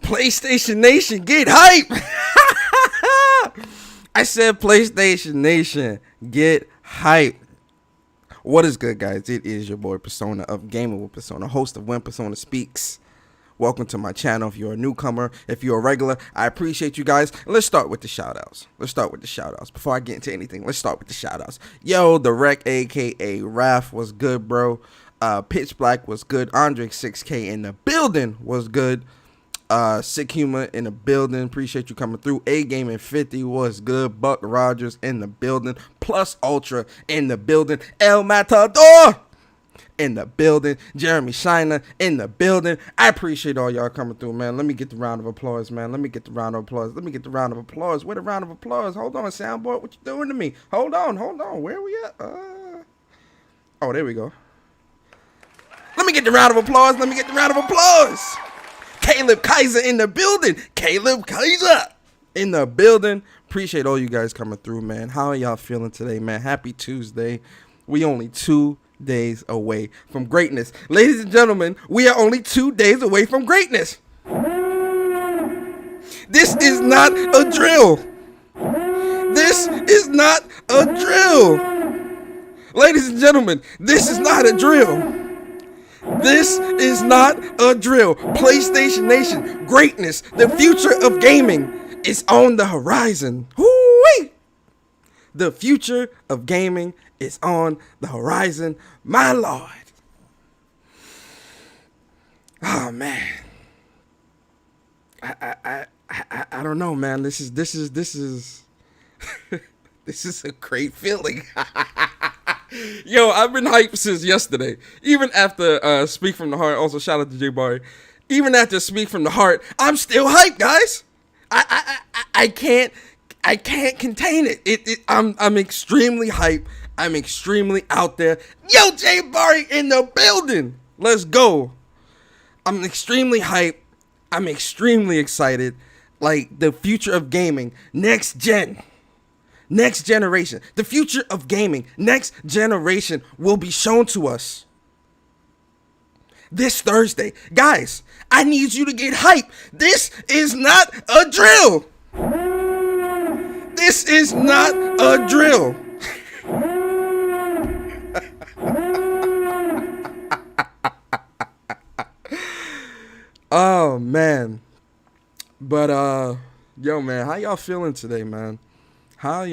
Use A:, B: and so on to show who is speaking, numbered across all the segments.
A: PlayStation Nation, get hype! I said PlayStation Nation, get hype. What is good, guys? It is your boy Persona of Gaming with Persona, host of When Persona Speaks. Welcome to my channel. If you're a newcomer, if you're a regular, I appreciate you guys. Let's start with the shoutouts. Before I get into anything, let's start with the shoutouts. Yo, the Rec, aka Raph, was good, bro. Pitch Black was good. Andre 6K in the building was good. Sick Humor in the building. Appreciate you coming through. A Gaming 50 was good. Buck Rogers in the building. Plus Ultra in the building. El Matador in the building. Jeremy Shiner in the building. I appreciate all y'all coming through, man. Let me get the round of applause, man. Let me get the round of applause. Where the round of applause? Hold on, soundboard. What you doing to me? Hold on. Where are we at? Oh, there we go. Let me get the round of applause. Caleb Kaiser in the building. Appreciate all you guys coming through, man. How are y'all feeling today, man? Happy Tuesday. We only 2 days away from greatness. Ladies and gentlemen, we are only 2 days away from greatness. This is not a drill. Ladies and gentlemen, this is not a drill. PlayStation Nation, greatness, the future of gaming is on the horizon. Woo-wee! The future of gaming is on the horizon, my lord. Oh man, I don't know, man. This is this is a great feeling. Yo, I've been hyped since yesterday. Even after Speak From The Heart, also shout out to J Barry. Even after Speak From The Heart, I'm still hyped, guys. I can't contain it. I'm extremely hyped. I'm extremely out there. Yo, J Barry in the building. Let's go. I'm extremely hyped. I'm extremely excited. Like the future of gaming, next generation, the future of gaming, next generation will be shown to us this Thursday. Guys, I need you to get hype. This is not a drill. Oh, man. But, yo, man, how y'all feeling today, man? I'm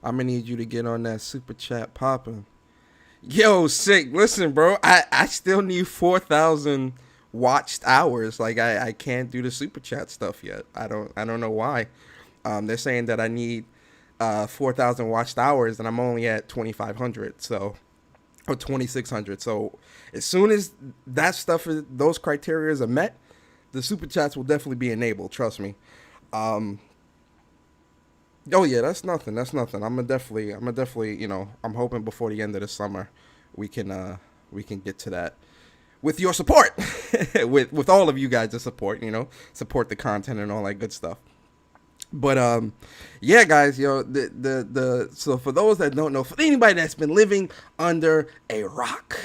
A: gonna need you to get on that super chat popping. Yo, sick. Listen, bro, I still need 4,000 watched hours. Like, I can't do the super chat stuff yet. I don't know why. They're saying that I need 4,000 watched hours, and I'm only at 2,500, so, or 2,600. So as soon as that stuff, those criteria are met, the super chats will definitely be enabled. Trust me. Oh yeah, that's nothing. I'm definitely, you know, I'm hoping before the end of the summer we can get to that with your support, with all of you guys' support. You know, support the content and all that good stuff. But yeah, guys, yo, so for those that don't know, for anybody that's been living under a rock,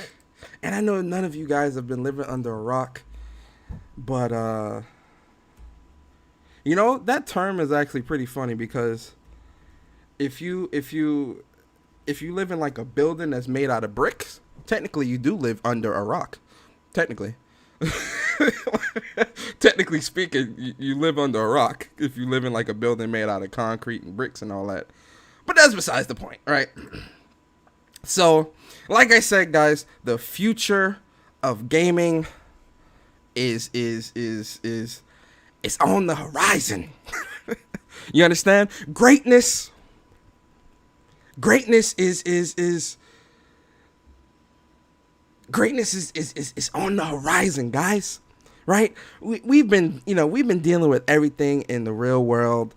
A: and I know none of you guys have been living under a rock. But, you know, that term is actually pretty funny because if you live in like a building that's made out of bricks, technically you do live under a rock. Technically. Technically speaking, you live under a rock if you live in like a building made out of concrete and bricks and all that. But that's besides the point, right? So, like I said, guys, the future of gaming is on the horizon. You understand? Greatness is on the horizon, guys. Right? We've been dealing with everything in the real world.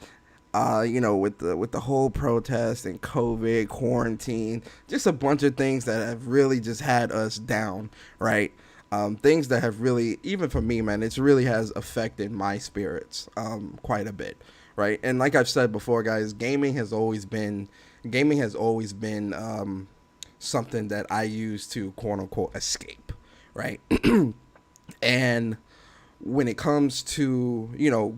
A: You know, with the whole protest and COVID, quarantine, just a bunch of things that have really just had us down, right? Things that have really, even for me, man, it really has affected my spirits quite a bit, right? And like I've said before, guys, gaming has always been something that I use to quote unquote escape, right? And when it comes to,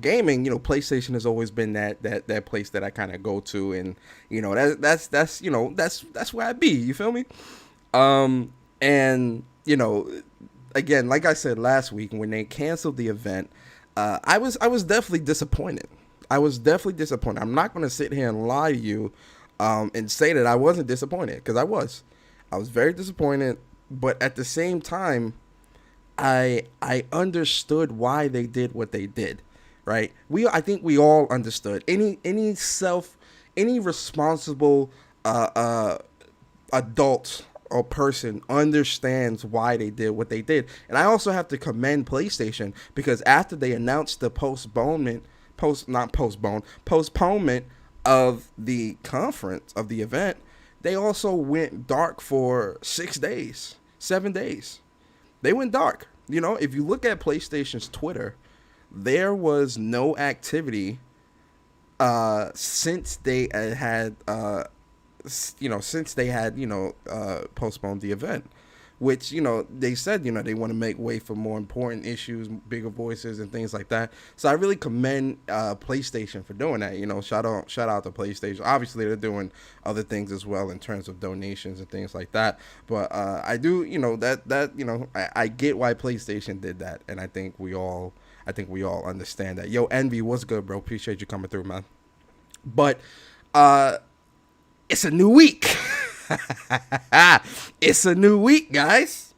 A: gaming, PlayStation has always been that place that I kind of go to, and that's where I be. You feel me? And again, like I said last week, when they canceled the event, I was definitely disappointed. I was definitely disappointed. I'm not going to sit here and lie to you and say that I wasn't disappointed, because I was. I was very disappointed, but at the same time, I understood why they did what they did, right? I think we all understood. Any responsible adult or person understands why they did what they did. And I also have to commend PlayStation, because after they announced the postponement of the conference, of the event, they also went dark for 6 days, 7 days. They went dark. If you look at PlayStation's Twitter, there was no activity since they had postponed the event, which, they said, they want to make way for more important issues, bigger voices and things like that. So I really commend PlayStation for doing that. Shout out to PlayStation. Obviously, they're doing other things as well in terms of donations and things like that. But I do, I get why PlayStation did that, and I think we all understand that. Yo, Envy, what's good, bro? Appreciate you coming through, man. But it's a new week. It's a new week, guys.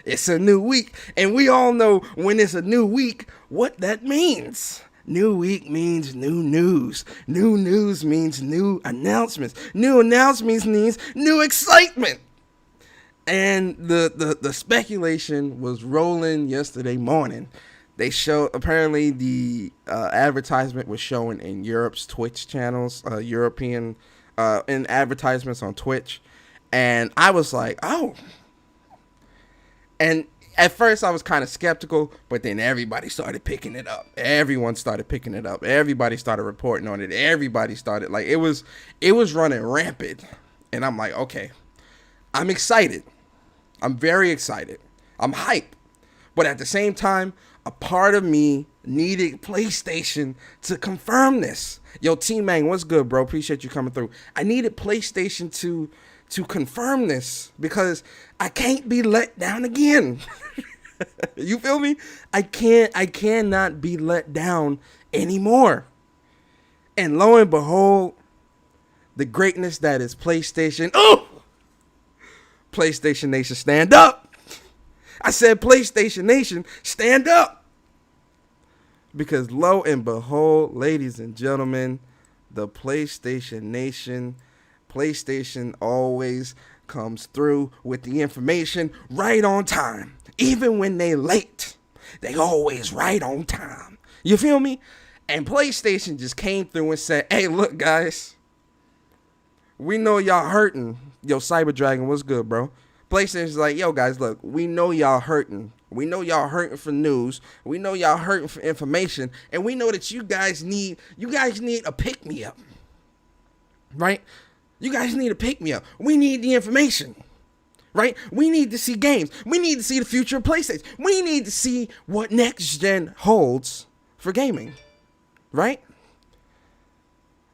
A: It's a new week. And we all know when it's a new week, what that means. New week means new news. New news means new announcements. New announcements means new excitement. And the speculation was rolling yesterday morning. They showed, apparently the advertisement was showing in Europe's Twitch channels, European in advertisements on Twitch. And I was like, oh. And at first I was kind of skeptical, but then everybody started picking it up. Everyone started picking it up. Everybody started reporting on it. Everybody started, like, it was running rampant. And I'm like, okay, I'm excited. I'm very excited. I'm hyped. But at the same time, a part of me needed PlayStation to confirm this. Yo, T-Mang, what's good, bro? Appreciate you coming through. I needed PlayStation to confirm this, because I can't be let down again. You feel me? I cannot be let down anymore. And lo and behold, the greatness that is PlayStation. Oh! PlayStation Nation, stand up. I said, PlayStation Nation, stand up. Because lo and behold, ladies and gentlemen, the PlayStation Nation, PlayStation always comes through with the information right on time. Even when they late, they always right on time. You feel me? And PlayStation just came through and said, hey, look, guys, we know y'all hurting. Yo, Cyber Dragon, what's good, bro? PlayStation's like, yo, guys, look, we know y'all hurting. We know y'all hurting for news. We know y'all hurting for information. And we know that you guys need a pick-me-up. Right? You guys need a pick-me-up. We need the information. Right? We need to see games. We need to see the future of PlayStation. We need to see what next gen holds for gaming. Right?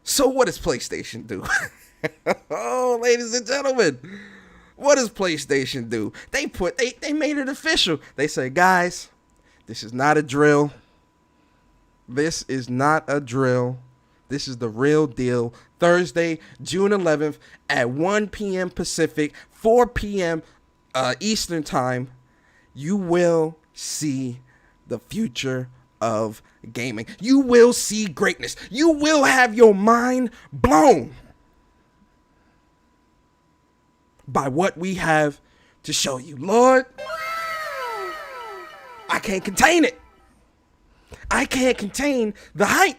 A: So what does PlayStation do? Oh, ladies and gentlemen, what does PlayStation do? They made it official. They say, guys, this is not a drill. This is not a drill. This is the real deal. Thursday, June 11th at 1 p.m. Pacific, 4 p.m. Eastern Time, you will see the future of gaming. You will see greatness. You will have your mind blown by what we have to show you. Lord, I can't contain it. I can't contain the hype.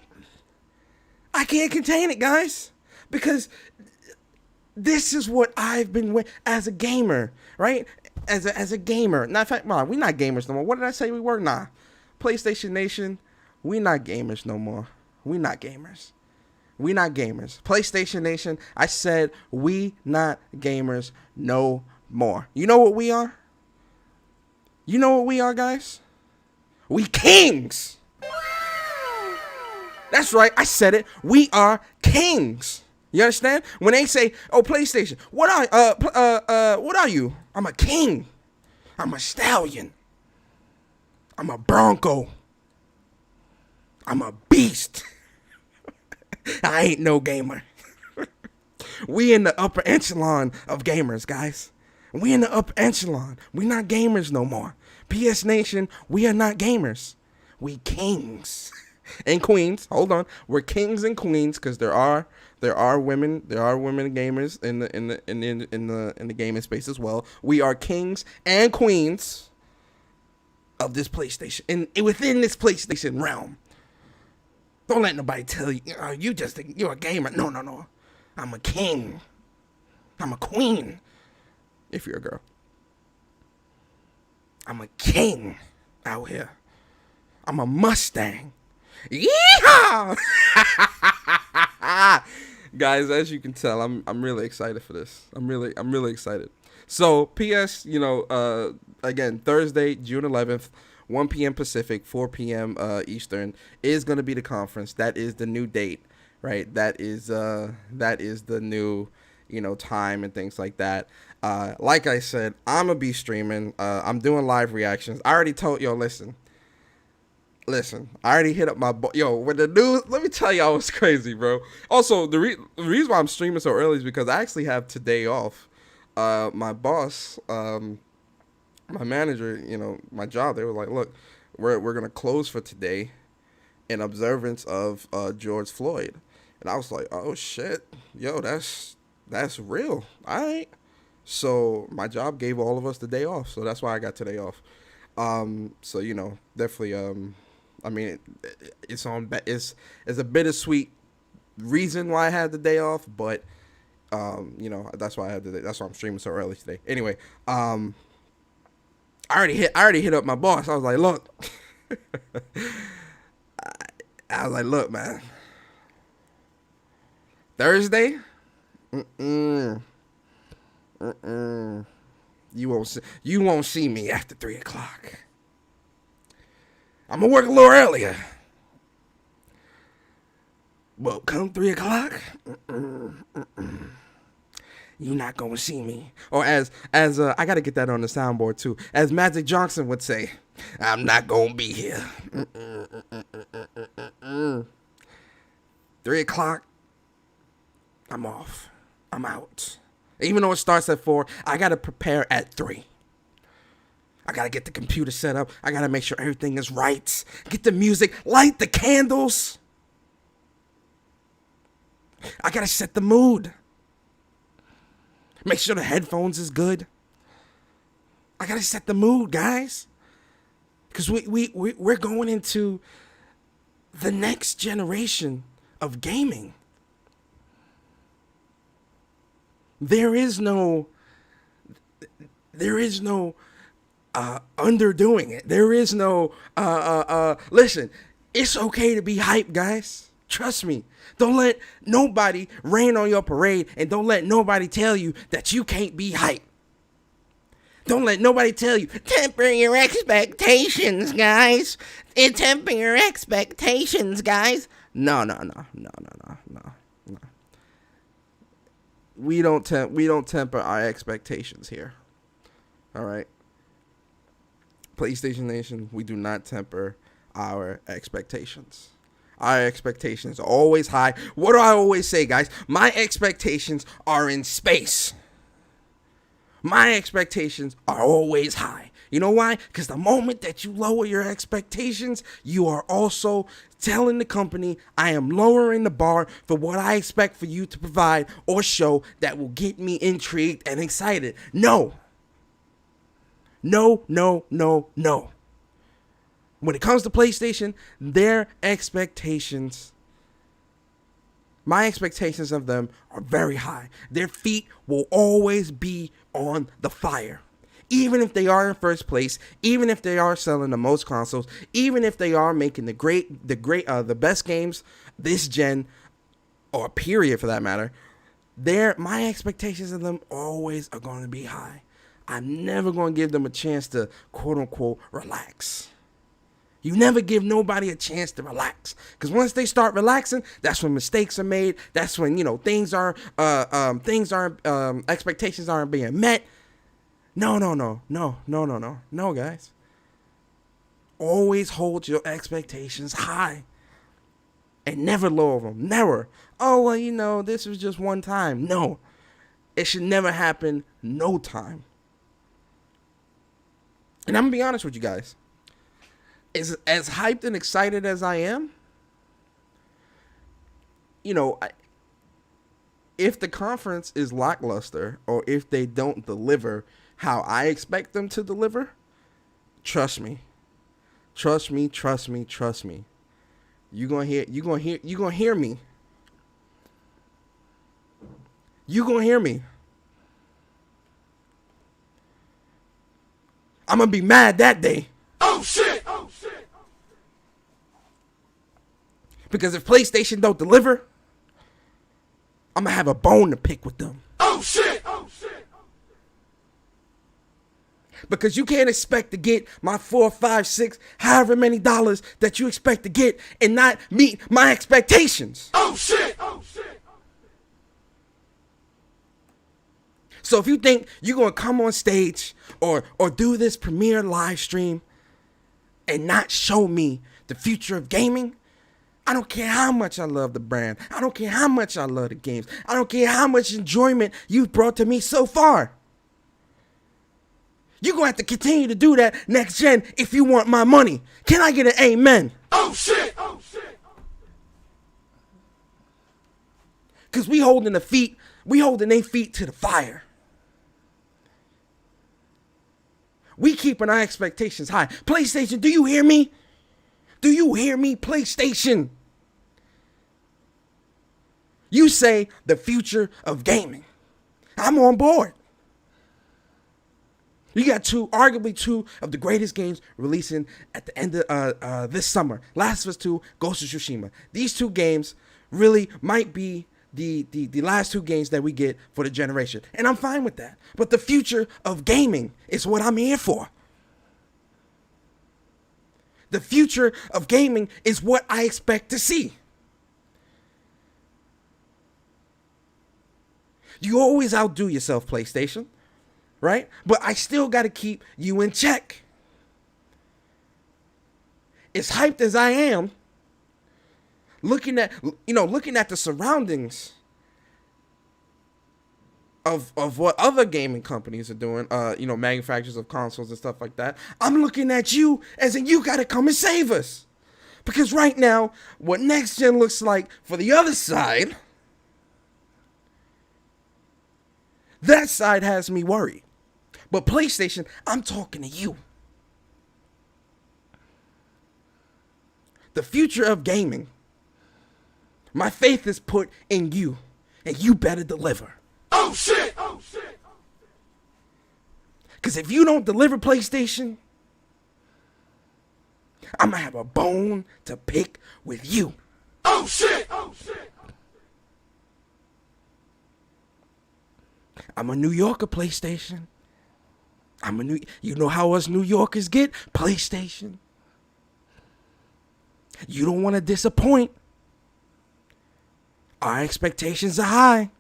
A: I can't contain it, guys. Because this is what I've been with as a gamer, right? As a gamer. Not in fact, we're not gamers no more. What did I say we were? Nah. PlayStation Nation, we not gamers no more. We not gamers. We not gamers. PlayStation Nation, I said we not gamers no more. You know what we are? You know what we are, guys? We kings. That's right. I said it. We are kings. You understand? When they say, "Oh, PlayStation, what are you?" I'm a king. I'm a stallion. I'm a bronco. I'm a beast. I ain't no gamer. We in the upper echelon of gamers, guys. We in the upper echelon. We not gamers no more. PS Nation, we are not gamers. We kings and queens. Hold on, we're kings and queens because there are women gamers in the gaming space as well. We are kings and queens of this PlayStation and within this PlayStation realm. Don't let nobody tell you you're a gamer. No. I'm a king. I'm a queen. If you're a girl, I'm a king out here. I'm a Mustang. Yeehaw! Guys, as you can tell, I'm really excited for this. I'm really excited. So, PS, again, Thursday, June 11th, 1 p.m. Pacific, 4 p.m. Eastern is going to be the conference. That is the new date, right? That is the new, time and things like that. Like I said, I'm going to be streaming. I'm doing live reactions. I already told y'all, listen, I already hit up my with the news. Let me tell y'all what's crazy, bro. Also, the reason why I'm streaming so early is because I actually have today off. My boss, my manager, my job, they were like, look, we're gonna close for today in observance of George Floyd. And I was like, oh shit, that's real. All right. So my job gave all of us the day off, so that's why I got today off. So definitely I mean, it's a bittersweet reason why I had the day off, but that's why I had that's why I'm streaming so early today. Anyway, I already hit up my boss. I was like, look, look, man, Thursday, you won't see me after 3:00. I'm gonna work a little earlier, but come 3:00, you're not gonna see me. Or as I gotta get that on the soundboard too. As Magic Johnson would say, I'm not gonna be here. 3:00, I'm off. I'm out. Even though it starts at 4, I gotta prepare at 3. I gotta get the computer set up. I gotta make sure everything is right. Get the music, light the candles. I gotta set the mood. Make sure the headphones is good. I gotta set the mood, guys. Because we're going into the next generation of gaming. There is no underdoing it. There is no listen, it's okay to be hyped, guys. Trust me. Don't let nobody rain on your parade, and don't let nobody tell you that you can't be hyped. Don't let nobody tell you, temper your expectations, guys. Temper your expectations, guys. No. We don't temper our expectations here. All right. PlayStation Nation, we do not temper our expectations. Our expectations are always high. What do I always say, guys? My expectations are in space. My expectations are always high. You know why? Because the moment that you lower your expectations, you are also telling the company, I am lowering the bar for what I expect for you to provide or show that will get me intrigued and excited. No. When it comes to PlayStation, their expectations, my expectations of them are very high. Their feet will always be on the fire. Even if they are in first place, even if they are selling the most consoles, even if they are making the best games this gen, or period for that matter, my expectations of them always are going to be high. I'm never going to give them a chance to quote unquote relax. You never give nobody a chance to relax, because once they start relaxing, that's when mistakes are made. That's when expectations aren't being met. No, guys. Always hold your expectations high, and never lower them. Never. Oh well, this was just one time. No, it should never happen. No time. And I'm gonna be honest with you guys. As hyped and excited as I am, if the conference is lackluster or if they don't deliver how I expect them to deliver, trust me. You're gonna hear me. You're gonna hear me. I'm gonna be mad that day. Oh shit! Because if PlayStation don't deliver, I'm gonna have a bone to pick with them. Oh shit! Because you can't expect to get my 4, 5, 6, however many dollars that you expect to get and not meet my expectations. Oh shit! So if you think you're gonna come on stage or do this premiere live stream and not show me the future of gaming, I don't care how much I love the brand. I don't care how much I love the games. I don't care how much enjoyment you've brought to me so far. You're going to have to continue to do that next gen if you want my money. Can I get an amen? Oh, shit. Because we holding their feet to the fire. We keeping our expectations high. PlayStation, do you hear me? Do you hear me, PlayStation? You say the future of gaming. I'm on board. You got arguably two of the greatest games releasing at the end of this summer. Last of Us 2, Ghost of Tsushima. These two games really might be the last two games that we get for the generation. And I'm fine with that. But the future of gaming is what I'm here for. The future of gaming is what I expect to see. You always outdo yourself, PlayStation, right? But I still got to keep you in check. As hyped as I am, looking at the surroundings of what other gaming companies are doing, manufacturers of consoles and stuff like that, I'm looking at you as in you got to come and save us. Because right now, what next gen looks like for the other side, that side has me worried. But PlayStation, I'm talking to you. The future of gaming, my faith is put in you, and you better deliver. Oh shit! Because if you don't deliver, PlayStation, I'm going to have a bone to pick with you. Oh shit! I'm a New Yorker, PlayStation. You know how us New Yorkers get? PlayStation. You don't want to disappoint. Our expectations are high.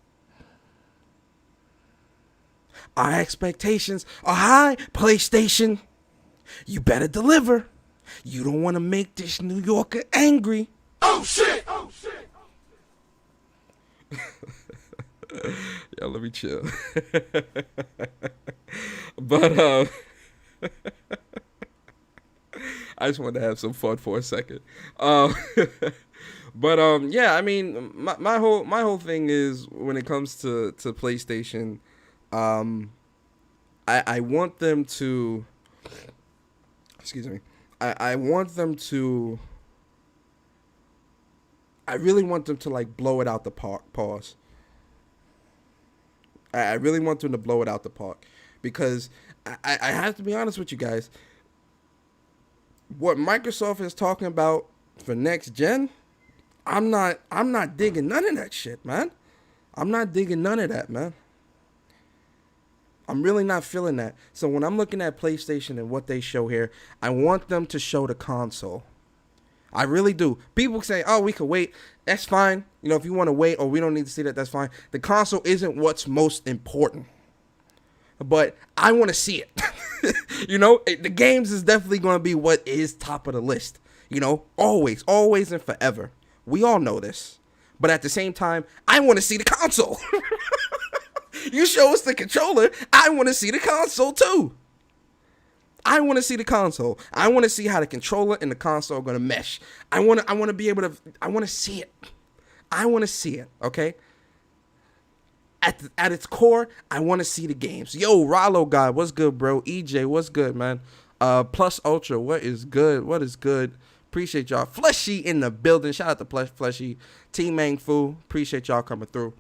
A: Our expectations are high, PlayStation. You better deliver. You don't want to make this New Yorker angry. Oh shit! Yo, let me chill. But I just wanted to have some fun for a second. But yeah, I mean, my whole thing is when it comes to PlayStation, I want them to, excuse me, I want them to, I really want them to like blow it out the park. Pause. I really want them to blow it out the park, because I have to be honest with you guys. What Microsoft is talking about for next gen, I'm not digging none of that shit, man. I'm not digging none of that, man. I'm really not feeling that. So when I'm looking at PlayStation and what they show here, I want them to show the console. I really do. People say, oh, we could wait. That's fine. You know, if you want to wait or we don't need to see that, that's fine. The console isn't what's most important. But I want to see it. You know, the games is definitely going to be what is top of the list. You know, always, always and forever. We all know this. But at the same time, I want to see the console. You show us the controller, I want to see the console too. I want to see the console. I want to see how the controller and the console are going to mesh. I want to be able to, I want to see it. I want to see it, okay? At its core, I want to see the games. Yo, Rollo God, what's good, bro? EJ, what's good, man? Plus Ultra, what is good? What is good? Appreciate y'all. Fleshy in the building. Shout out to Fleshy. Team Mang Fu, appreciate y'all coming through.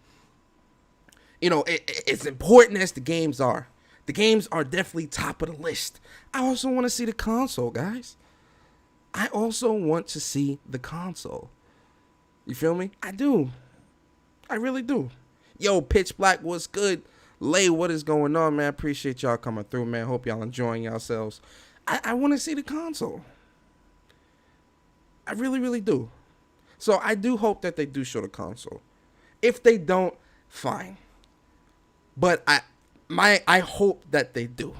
A: You know, it's important as the games are. The games are definitely top of the list. I also want to see the console, guys. I also want to see the console. You feel me? I do. I really do. Yo, Pitch Black, what's good? Lay, what is going on, man? Appreciate y'all coming through, man. Hope y'all enjoying yourselves. I want to see the console. I really, really do. So I do hope that they do show the console. If they don't, fine. But I hope that they do.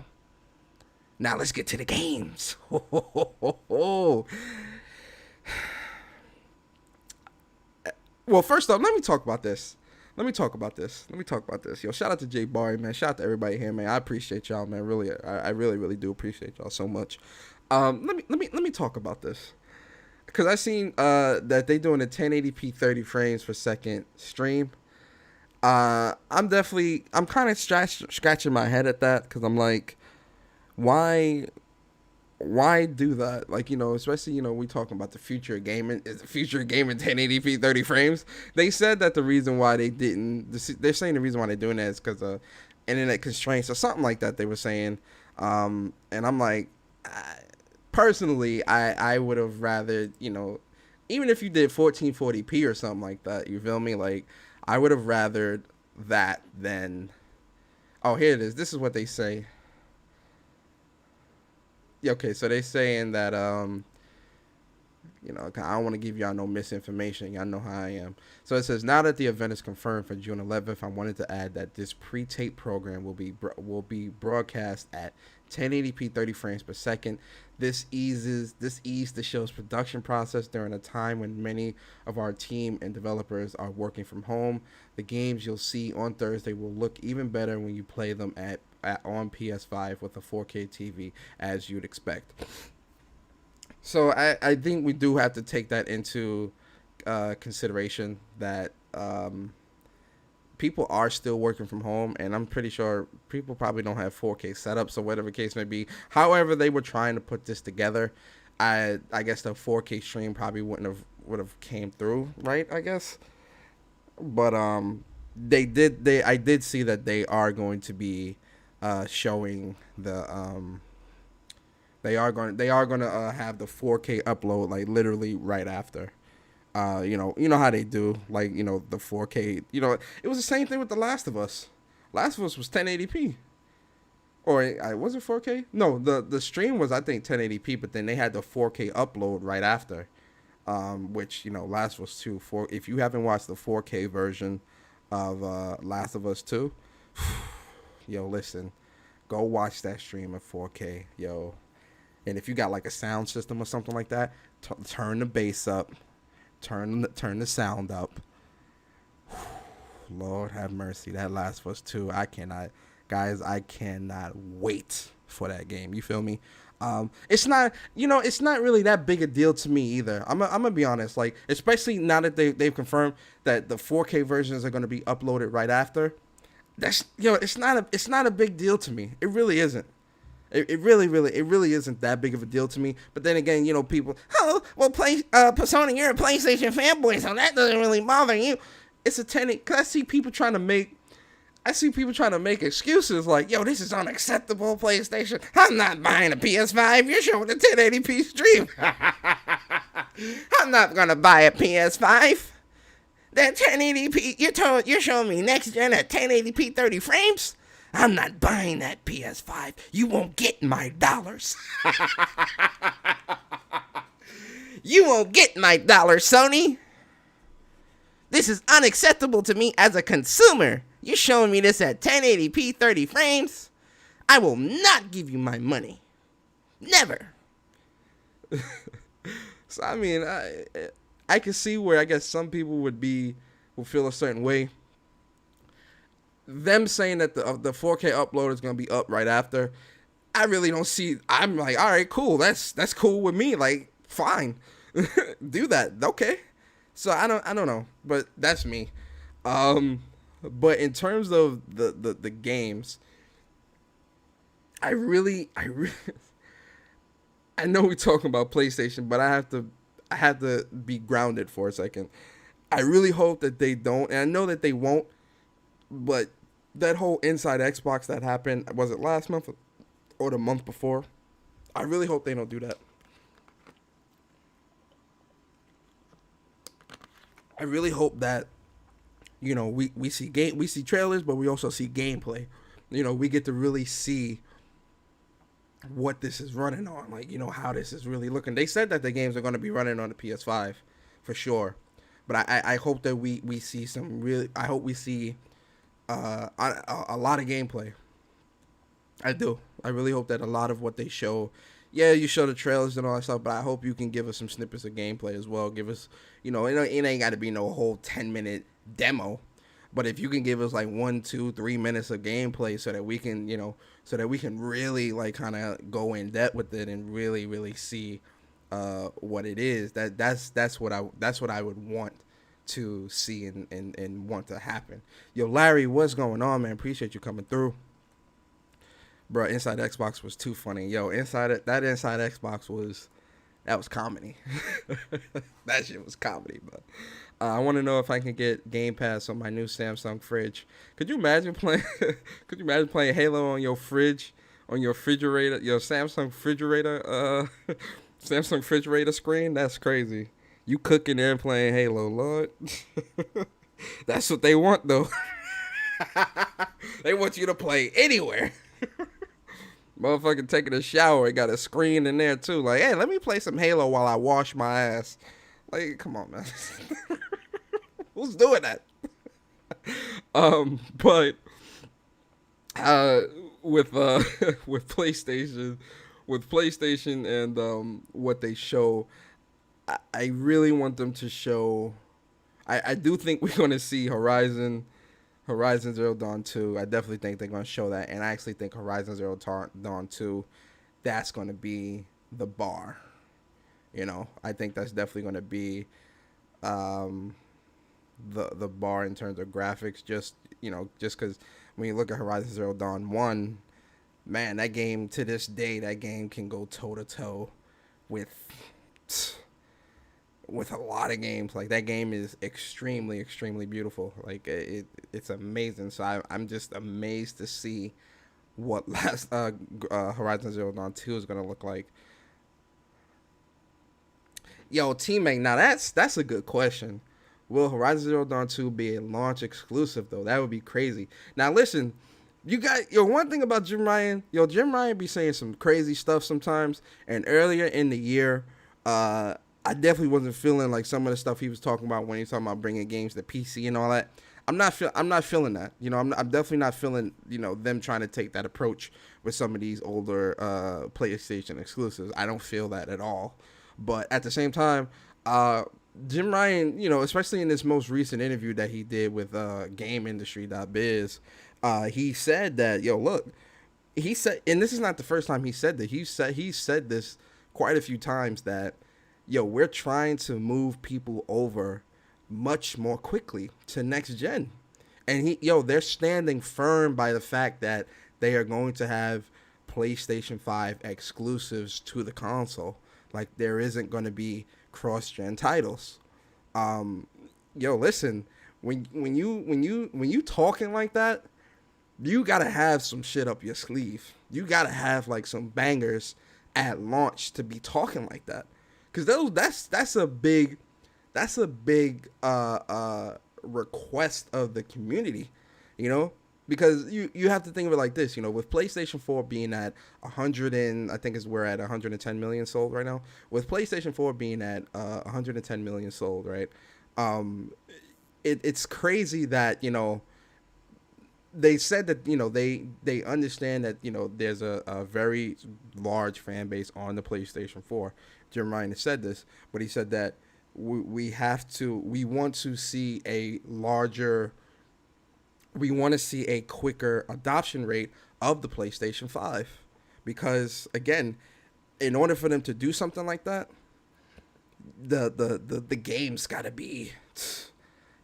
A: Now let's get to the games. Well, first off, let me talk about this. Yo, shout out to Jay Barry, man. Shout out to everybody here, man. I appreciate y'all, man. Really, I really, really do appreciate y'all so much. Let me talk about this. Because I seen that they doing a 1080p 30 frames per second stream. I'm kind of scratching my head at that, because I'm like, why do that? Like, you know, especially, you know, we talking about the future of gaming. Is the future of gaming 1080p 30 frames? They said that the reason why they didn't, they're saying the reason why they're doing that is because of internet constraints or something like that they were saying. And I'm like, personally, I would have rather, you know, even if you did 1440p or something like that, you feel me? Like, I would have rathered that than... Oh, here it is. This is what they say. Yeah, okay, so they saying that, you know, I don't want to give y'all no misinformation. Y'all know how I am. So it says, now that the event is confirmed for June 11th, I wanted to add that this pre-tape program will be broadcast at 1080p 30 frames per second. This eased the show's production process during a time when many of our team and developers are working from home. The games you'll see on Thursday will look even better when you play them on PS5 with a 4K TV, as you'd expect. So I think we do have to take that into consideration, that people are still working from home, and I'm pretty sure people probably don't have 4K setups or whatever the case may be. However they were trying to put this together, I guess the 4K stream probably would have came through, right? I guess. But I did see that they are going to be showing the they are going to have the 4K upload, like, literally right after. You know how they do, like, you know, the 4K, you know, it was the same thing with The Last of Us. Last of Us was 1080p. Or was it 4K? No, the stream was, I think, 1080p, but then they had the 4K upload right after. Which, you know, Last of Us 2, if you haven't watched the 4K version of Last of Us 2, yo, listen, go watch that stream at 4K, yo. And if you got like a sound system or something like that, turn the bass up. Turn the sound up. Lord have mercy. That Last of Us 2, I cannot wait for that game. You feel me? It's not really that big a deal to me either. I'm gonna be honest. Like, especially now that they've confirmed that the 4K versions are gonna be uploaded right after. That's, it's not a big deal to me. It really isn't. It really isn't that big of a deal to me. But then again, you know, people, oh, well, Persona, you're a PlayStation fanboy, so that doesn't really bother you. It's a 10. Cause I see people trying to make excuses like, yo, this is unacceptable, PlayStation. I'm not buying a PS5. You're showing a 1080p stream. I'm not gonna buy a PS5. That 1080p, you're showing me next gen at 1080p 30 frames? I'm not buying that PS5. You won't get my dollars. You won't get my dollars, Sony. This is unacceptable to me as a consumer. You're showing me this at 1080p 30 frames? I will not give you my money. Never. So I mean, I can see where I guess some people will feel a certain way. Them saying that the 4K upload is gonna be up right after, I really don't see. I'm like, all right, cool. That's cool with me. Like, fine, do that. Okay. So I don't know, but that's me. But in terms of the games, I really I know we're talking about PlayStation, but I have to be grounded for a second. I really hope that they don't, and I know that they won't, but that whole Inside Xbox that happened, was it last month or the month before? I really hope they don't do that. I really hope that, you know, we see trailers, but we also see gameplay. You know, we get to really see what this is running on, like, you know, how this is really looking. They said that the games are going to be running on the PS5 for sure, but I hope that we see some really, I hope we see a lot of gameplay. I do. I really hope that a lot of what they show, yeah, you show the trailers and all that stuff, but I hope you can give us some snippets of gameplay as well. Give us, you know, it ain't got to be no whole 10-minute demo, but if you can give us like 1, 2, 3 minutes of gameplay so that we can, you know, so that we can really like kind of go in depth with it and really see what it is. That's what I would want to see and want to happen. Yo, Larry, what's going on, man? Appreciate you coming through. Bro, Inside Xbox was too funny. Yo, Inside Xbox was comedy. That shit was comedy, but I want to know if I can get Game Pass on my new Samsung fridge. Could you imagine playing Halo on your fridge, on your refrigerator, your Samsung refrigerator, Samsung refrigerator screen? That's crazy. You cooking there and playing Halo, Lord. That's what they want, though. They want you to play anywhere. Motherfucker taking a shower, it got a screen in there too. Like, hey, let me play some Halo while I wash my ass. Like, come on, man. Who's doing that? But with PlayStation and what they show, I really want them to show. I do think we're gonna see Horizon Zero Dawn 2. I definitely think they're going to show that. And I actually think Horizon Zero Dawn 2, that's going to be the bar. You know, I think that's definitely going to be the bar in terms of graphics. Just, you know, just because when you look at Horizon Zero Dawn 1, man, that game, to this day, that game can go toe-to-toe with a lot of games. Like, that game is extremely beautiful. Like, it's amazing. So I'm just amazed to see what Horizon Zero Dawn 2 is gonna look like. Yo, teammate, now that's a good question. Will Horizon Zero Dawn 2 be a launch exclusive though? That would be crazy. Now listen, you got one thing about Jim Ryan. Jim Ryan be saying some crazy stuff sometimes. And earlier in the year, I definitely wasn't feeling like some of the stuff he was talking about when he was talking about bringing games to PC and all that. I'm not feeling that. You know, I'm definitely not feeling, you know, them trying to take that approach with some of these older PlayStation exclusives. I don't feel that at all. But at the same time, Jim Ryan, you know, especially in this most recent interview that he did with GameIndustry.biz, he said that, look, he said, and this is not the first time he said that. He said this quite a few times that, we're trying to move people over much more quickly to next gen. And they're standing firm by the fact that they are going to have PlayStation 5 exclusives to the console. Like, there isn't going to be cross-gen titles. Listen, when you talking like that, you gotta have some shit up your sleeve. You gotta have like some bangers at launch to be talking like that. because that's a big request of the community, you know, because you have to think of it like this, you know, with PlayStation 4 being at 100 and I think we're at 110 million sold right now. With PlayStation 4 being at 110 million sold, right? Um, it's crazy that, you know, they said that, you know, they understand that, you know, there's a very large fan base on the PlayStation 4. Jim Ryan has said this, but he said that we want to see a larger, we want to see a quicker adoption rate of the PlayStation 5, because again, in order for them to do something like that, the games got to be,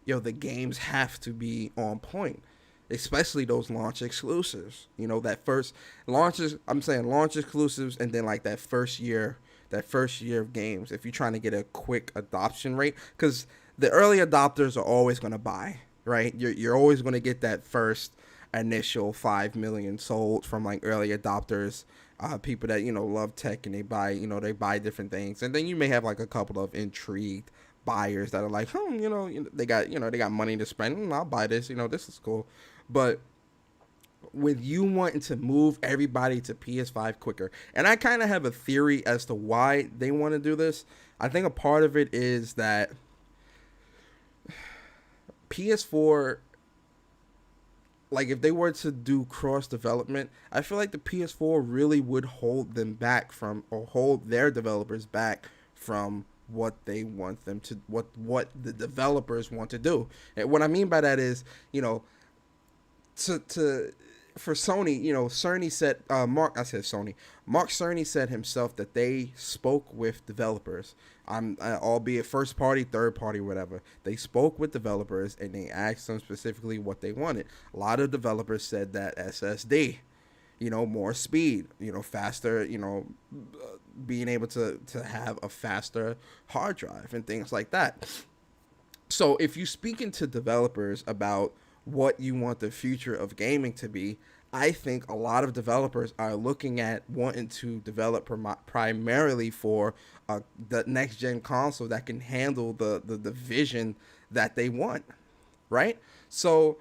A: yo, the games have to be on point, especially those launch exclusives. You know, that first launches, I'm saying launch exclusives, and then like that first year of games. If you're trying to get a quick adoption rate, because the early adopters are always going to buy, right? You're always going to get that first initial 5 million sold from like early adopters, people that, you know, love tech, and they buy, you know, they buy different things. And then you may have like a couple of intrigued buyers that are like, you know, they got money to spend. I'll buy this. You know, this is cool. But with you wanting to move everybody to PS5 quicker, and I kind of have a theory as to why they want to do this. I think a part of it is that PS4, like if they were to do cross development, I feel like the PS4 really would hold them back from, or hold their developers back from what they want them to, what the developers want to do. And what I mean by that is, you know, to for Sony, you know, Cerny said, Mark Cerny said himself that they spoke with developers, albeit first party, third party, whatever. They spoke with developers and they asked them specifically what they wanted. A lot of developers said that SSD, you know, more speed, you know, faster, you know, being able to have a faster hard drive and things like that. So if you speak into developers about what you want the future of gaming to be, I think a lot of developers are looking at wanting to develop primarily for the next gen console that can handle the vision that they want, right? So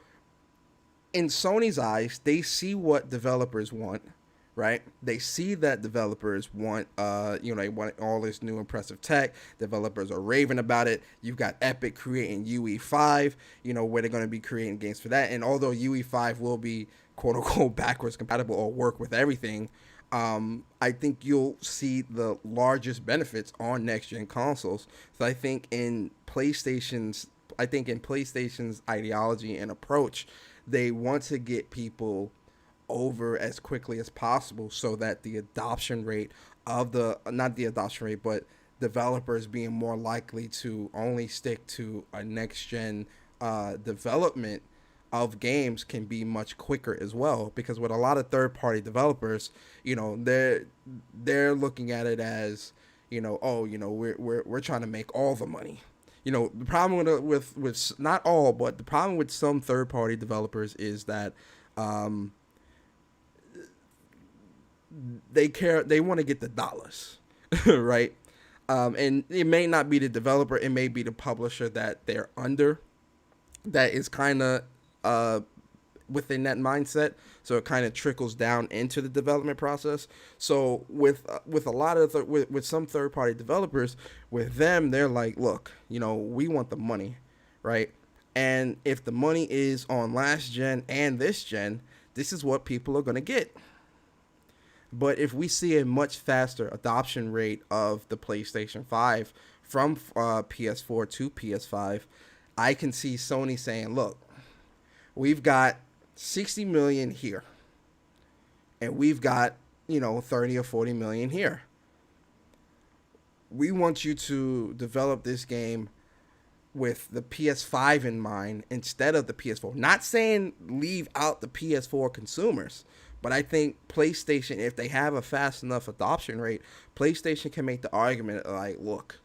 A: in Sony's eyes, they see what developers want, right? They see that developers want, you know, they want all this new impressive tech. Developers are raving about it. You've got Epic creating UE5, you know, where they're going to be creating games for that. And although UE5 will be quote unquote backwards compatible or work with everything, I think you'll see the largest benefits on next gen consoles. So I think in PlayStation's ideology and approach, they want to get people over as quickly as possible so that the adoption rate of not the adoption rate, but developers being more likely to only stick to a next gen development of games can be much quicker as well. Because with a lot of third party developers, you know, they're looking at it as, you know, oh, you know, we're trying to make all the money. You know, the problem with not all, but the problem with some third party developers is that they want to get the dollars, right? And it may not be the developer, it may be the publisher that they're under that is kind of within that mindset, so it kind of trickles down into the development process. So with a lot of with some third party developers, with them, they're like, look, you know, we want the money, right? And if the money is on last gen and this gen, this is what people are going to get. But if we see a much faster adoption rate of the PlayStation 5 from PS4 to PS5, I can see Sony saying, look, we've got 60 million here, and we've got, you know, 30 or 40 million here. We want you to develop this game with the PS5 in mind instead of the PS4. Not saying leave out the PS4 consumers, but I think PlayStation, if they have a fast enough adoption rate, PlayStation can make the argument like, look,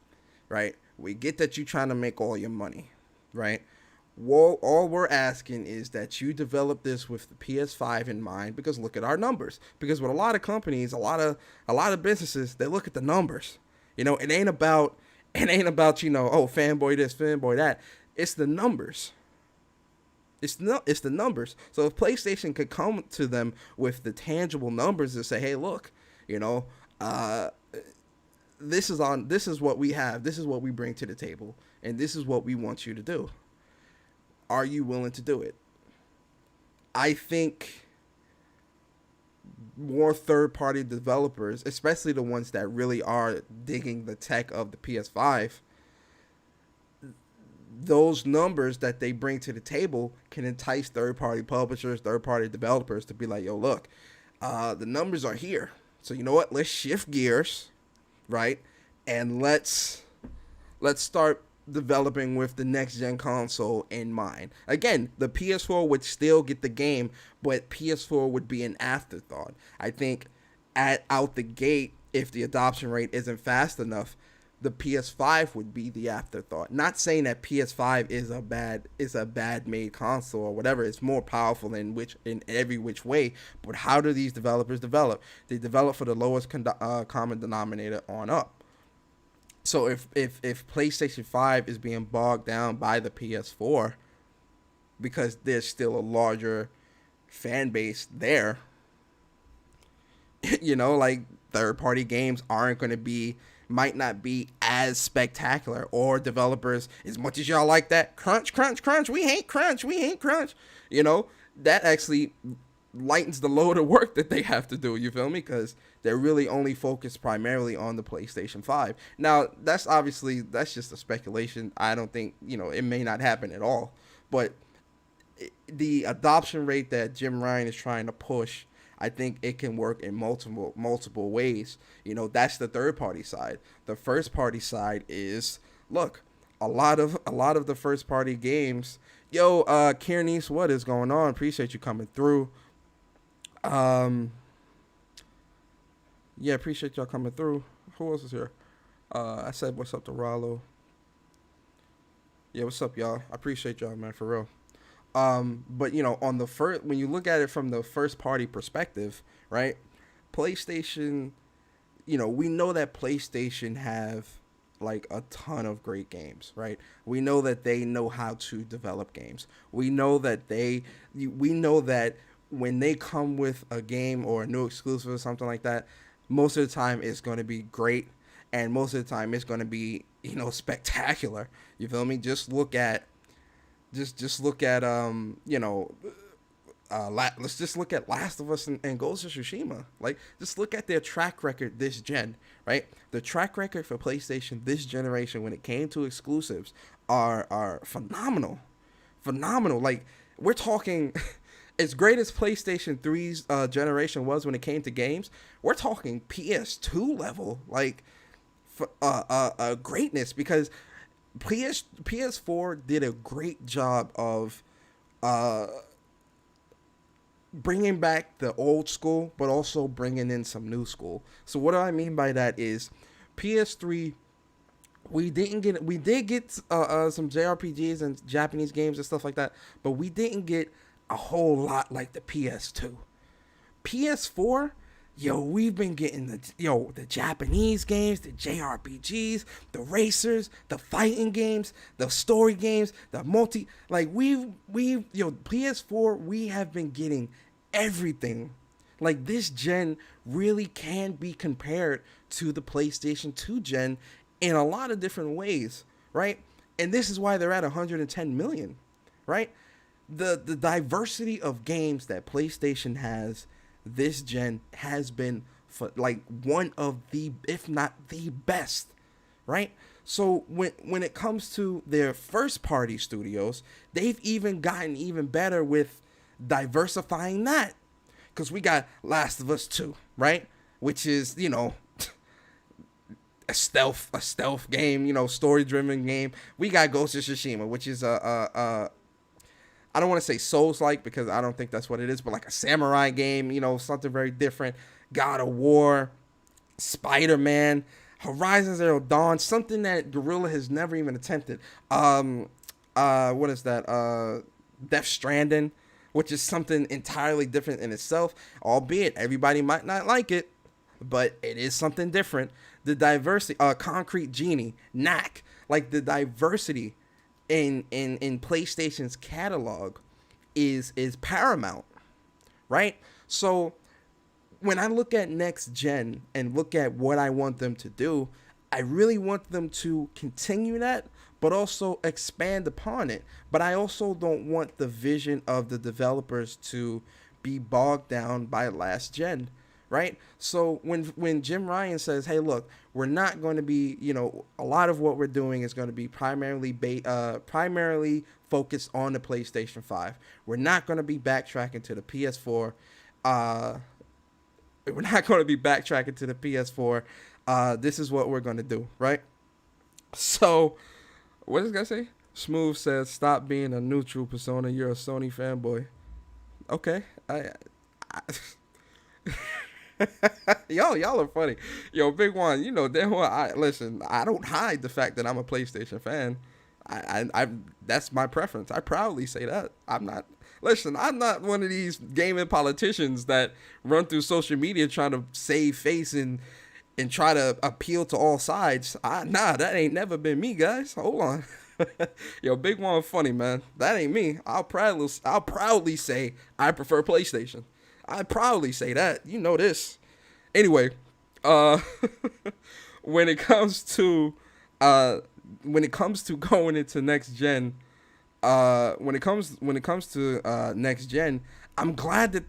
A: right, we get that you're trying to make all your money, right? Well, all we're asking is that you develop this with the PS5 in mind, because look at our numbers. Because with a lot of companies, a lot of businesses, they look at the numbers. It ain't about oh, fanboy this, fanboy that. It's the numbers. It's the numbers. So if PlayStation could come to them with the tangible numbers and say, hey, look, you know, uh, this is what we have, this is what we bring to the table, and this is what we want you to do. Are you willing to do it? I think more third party developers, especially the ones that really are digging the tech of the PS5, those numbers that they bring to the table can entice third party publishers, third party developers to be like, yo, look, the numbers are here. So you know what? Let's shift gears, right? And let's start developing with the next gen console in mind. Again, the PS4 would still get the game, but PS4 would be an afterthought. I think out the gate, if the adoption rate isn't fast enough, the PS5 would be the afterthought. Not saying that PS5 is a bad made console or whatever. It's more powerful in every which way. But how do these developers develop? They develop for the lowest common denominator on up. So if PlayStation 5 is being bogged down by the PS4 because there's still a larger fan base there, like third party games might not be as spectacular, or developers, as much as y'all like that crunch, we hate crunch, that actually lightens the load of work that they have to do, you feel me? Because they're really only focused primarily on the PlayStation 5. Now, that's just a speculation. I don't think, it may not happen at all. But the adoption rate that Jim Ryan is trying to push, I think it can work in multiple ways. That's the third party side. The first party side is, look, a lot of the first party games. Yo, Kiernice, what is going on? Appreciate you coming through. Yeah, appreciate y'all coming through. Who else is here? I said what's up to Rollo. Yeah, what's up, y'all? I appreciate y'all, man, for real. But on the first, when you look at it from the first party perspective, right? PlayStation, we know that PlayStation have like a ton of great games, right? We know that they know how to develop games. We know that when they come with a game or a new exclusive or something like that, most of the time it's going to be great, and most of the time it's going to be, spectacular. You feel me? Just look at let's just look at Last of Us and Ghost of Tsushima. Like, just look at their track record this gen, right? The track record for PlayStation this generation when it came to exclusives are phenomenal. Like, we're talking as great as PlayStation 3's generation was when it came to games, we're talking PS2 level, like, greatness, because PS4 did a great job of bringing back the old school, but also bringing in some new school. So what I mean by that is PS3, we did get some JRPGs and Japanese games and stuff like that, but we didn't get a whole lot like the PS2. PS4, we've been getting the Japanese games, the JRPGs, the racers, the fighting games, the story games, the multi, like PS4, we have been getting everything. Like, this gen really can be compared to the PlayStation 2 gen in a lot of different ways, right? And this is why they're at 110 million, right? The diversity of games that PlayStation has this gen has been one of the, if not the best, right? So when it comes to their first party studios, they've even gotten even better with diversifying that, because we got Last of Us 2, right? Which is, a stealth game, story driven game. We got Ghost of Tsushima, which is I don't want to say Souls-like, because I don't think that's what it is, but like a samurai game, something very different. God of War, Spider-Man, Horizon Zero Dawn, something that Guerrilla has never even attempted. What is that? Death Stranding, which is something entirely different in itself, albeit everybody might not like it. but it is something different. The diversity, Concrete Genie, Knack, like the diversity in PlayStation's catalog is paramount, right? So when I look at next gen and look at what I want them to do, I really want them to continue that, but also expand upon it. But I also don't want the vision of the developers to be bogged down by last gen, right? So when Jim Ryan says, "Hey, look, we're not going to be, a lot of what we're doing is going to be primarily focused on the PlayStation 5. We're not going to be backtracking to the PS4. We're not going to be backtracking to the PS4. This is what we're going to do, right?" So, what does this guy say? Smooth says, "Stop being a neutral persona. You're a Sony fanboy." Okay. Y'all are funny. Yo, Big One, damn well, listen, I don't hide the fact that I'm a PlayStation fan. I that's my preference. I proudly say that. I'm not one of these gaming politicians that run through social media trying to save face and try to appeal to all sides. That ain't never been me, guys. Hold on. Yo, Big One funny, man. That ain't me. I'll proudly say I prefer PlayStation. I proudly say that. You know this. Anyway, when it comes to going into next gen, when it comes to next gen, I'm glad that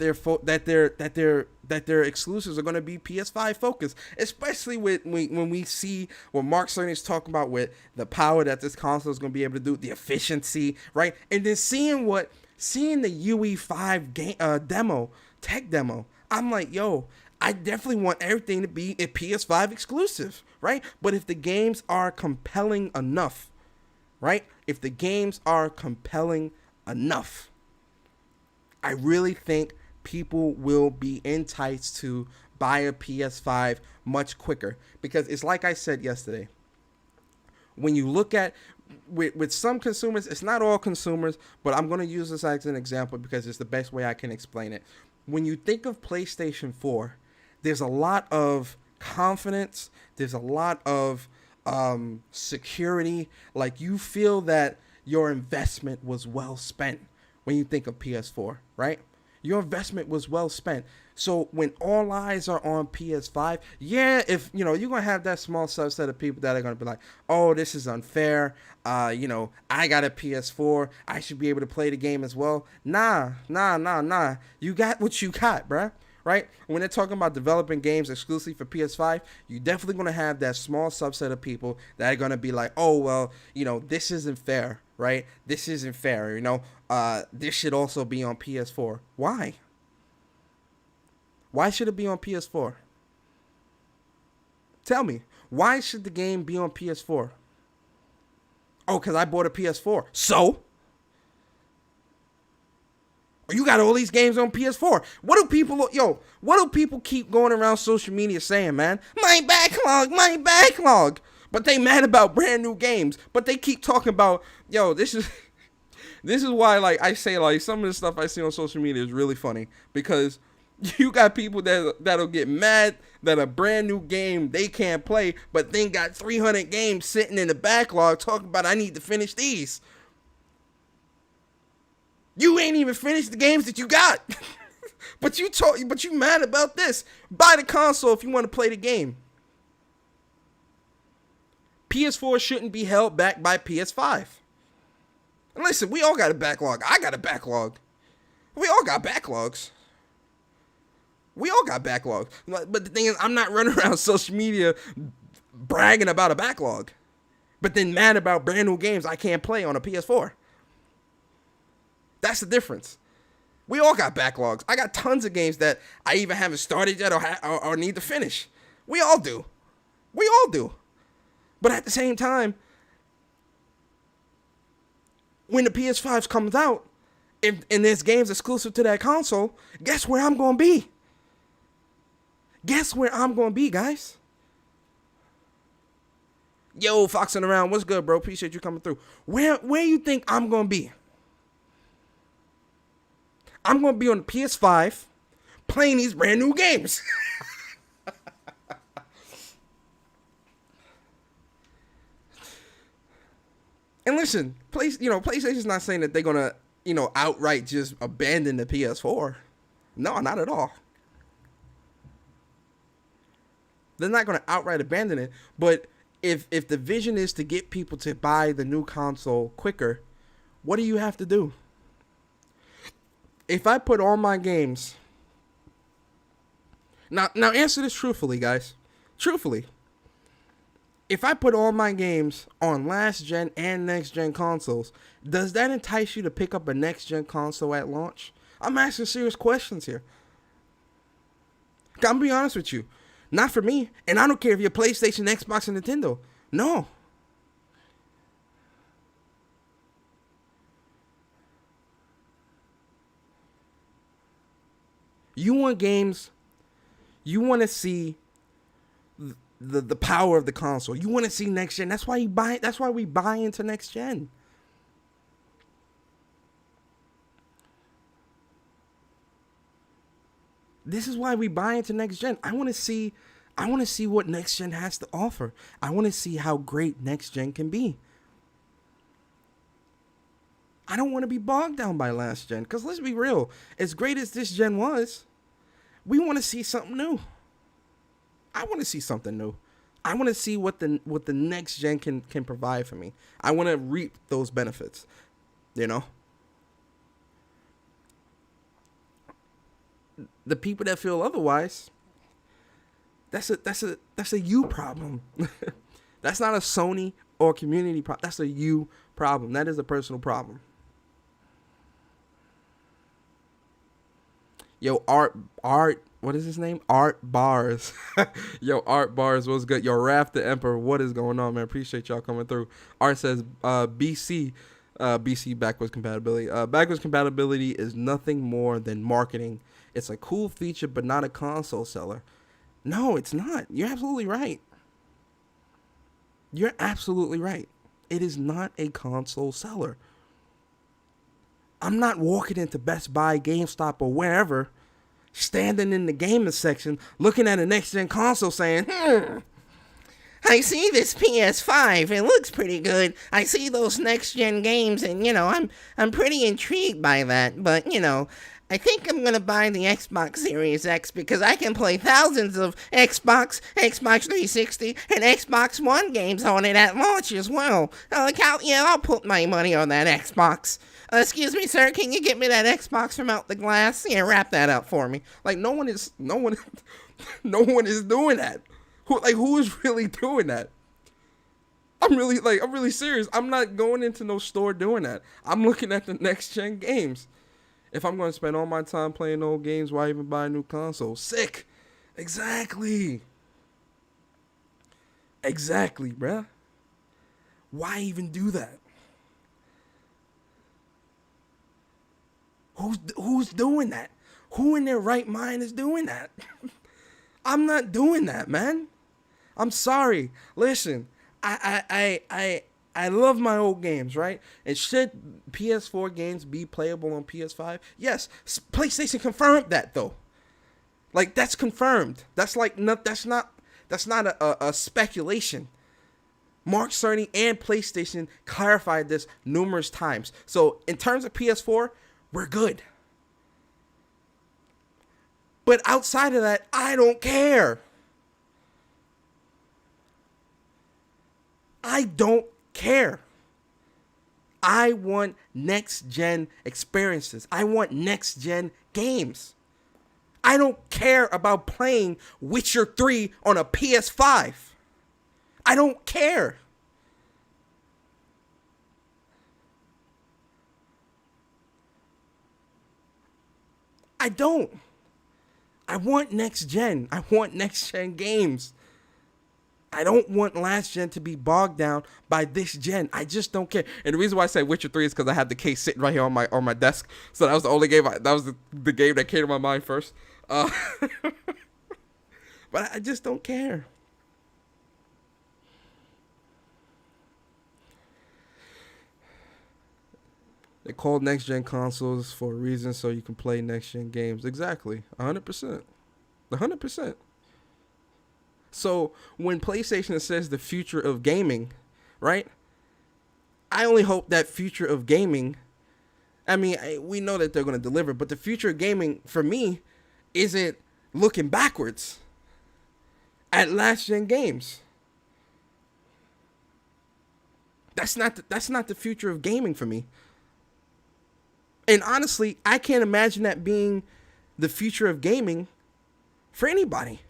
A: their exclusives are going to be PS5 focused, especially when we see what Mark Cerny's talking about with the power that this console is going to be able to do, the efficiency, right? And then seeing the UE5 game tech demo, I'm like, yo, I definitely want everything to be a PS5 exclusive, right? But if the games are compelling enough, right? If the games are compelling enough, I really think people will be enticed to buy a PS5 much quicker. Because it's like I said yesterday. When you look at, with some consumers, it's not all consumers, but I'm going to use this as an example because it's the best way I can explain it. When you think of PlayStation 4, there's a lot of confidence. There's a lot of security. Like, you feel that your investment was well spent when you think of PS4, right? Your investment was well spent. So when all eyes are on PS5, yeah, if you're gonna have that small subset of people that are gonna be like, "Oh, this is unfair. I got a PS4. I should be able to play the game as well." Nah. You got what you got, bruh. Right? When they're talking about developing games exclusively for PS5, you're definitely going to have that small subset of people that are going to be like, "Oh, well, this isn't fair, right? This isn't fair, this should also be on PS4. Why? Why should it be on PS4? Tell me, why should the game be on PS4? Oh, because I bought a PS4. So? You got all these games on PS4. What do people keep going around social media saying, man? My backlog. But they mad about brand new games. But they keep talking about, this is why, like, I say, like, some of the stuff I see on social media is really funny. Because you got people that'll get mad that a brand new game they can't play, but then got 300 games sitting in the backlog talking about, I need to finish these. You ain't even finished the games that you got. but you mad about this. Buy the console if you want to play the game. PS4 shouldn't be held back by PS5. And listen, we all got a backlog. I got a backlog. We all got backlogs. But the thing is, I'm not running around social media bragging about a backlog, but then mad about brand new games I can't play on a PS4. That's the difference. We all got backlogs. I got tons of games that I even haven't started yet or need to finish. We all do. But at the same time, when the PS5 comes out, and there's games exclusive to that console, guess where I'm going to be? Guys? Yo, Foxing Around, what's good, bro? Appreciate you coming through. Where you think I'm going to be? I'm going to be on the PS5 playing these brand new games. And listen, PlayStation's not saying that they're gonna, outright just abandon the PS4. No, not at all. They're not gonna outright abandon it. But if the vision is to get people to buy the new console quicker, what do you have to do? If I put all my games, now answer this truthfully, guys. Truthfully. If I put all my games on last gen and next gen consoles, does that entice you to pick up a next gen console at launch? I'm asking serious questions here. I'm gonna be honest with you. Not for me. And I don't care if you're PlayStation, Xbox, and Nintendo. No. You want games. You want to see the power of the console. You want to see next gen. That's why you buy. That's why we buy into next gen. This is why we buy into next gen. I want to see what next gen has to offer. I want to see how great next gen can be. I don't want to be bogged down by last gen. Because let's be real. As great as this gen was, we want to see something new. I want to see something new. I want to see what the next gen can provide for me. I want to reap those benefits. The people that feel otherwise, that's a you problem. That's not a Sony or community problem. That's a you problem. That is a personal problem. Yo, Art, what is his name? Art Bars. Yo, Art Bars was good. Yo, Raph the Emperor, what is going on, man? Appreciate y'all coming through. Art says, BC backwards compatibility. Backwards compatibility is nothing more than marketing. It's a cool feature, but not a console seller. No, it's not. You're absolutely right. You're absolutely right. It is not a console seller. I'm not walking into Best Buy, GameStop, or wherever, standing in the gaming section, looking at a next-gen console saying, I see this PS5. It looks pretty good. I see those next-gen games, and, I'm pretty intrigued by that. But, I think I'm going to buy the Xbox Series X because I can play thousands of Xbox 360, and Xbox One games on it at launch as well. I'll put my money on that Xbox. Excuse me, sir, can you get me that Xbox from out the glass? Yeah, wrap that up for me. Like, no one is doing that. Who is really doing that? I'm really serious. I'm not going into no store doing that. I'm looking at the next gen games. If I'm going to spend all my time playing old games, why even buy a new console? Sick. Exactly, bruh. Why even do that? Who's doing that? Who in their right mind is doing that? I'm not doing that, man. I'm sorry. Listen, I love my old games, right? And should PS4 games be playable on PS5? Yes. PlayStation confirmed that, though. Like, that's confirmed. That's not a speculation. Mark Cerny and PlayStation clarified this numerous times. So, in terms of PS4, we're good. But outside of that, I don't care. I don't care. I want next gen experiences. I want next gen games. I don't care about playing Witcher 3 on a PS5. I don't care. I don't. I want next gen. I want next gen games. I don't want last gen to be bogged down by this gen. I just don't care. And the reason why I say Witcher 3 is because I had the case sitting right here on my desk. So that was the only game. That was the game that came to my mind first. But I just don't care. They called next gen consoles for a reason, so you can play next gen games. Exactly, 100%, 100%. So when PlayStation says the future of gaming, right? I only hope that future of gaming, I mean, we know that they're going to deliver, but the future of gaming for me isn't looking backwards at last gen games. That's not the future of gaming for me. And honestly, I can't imagine that being the future of gaming for anybody.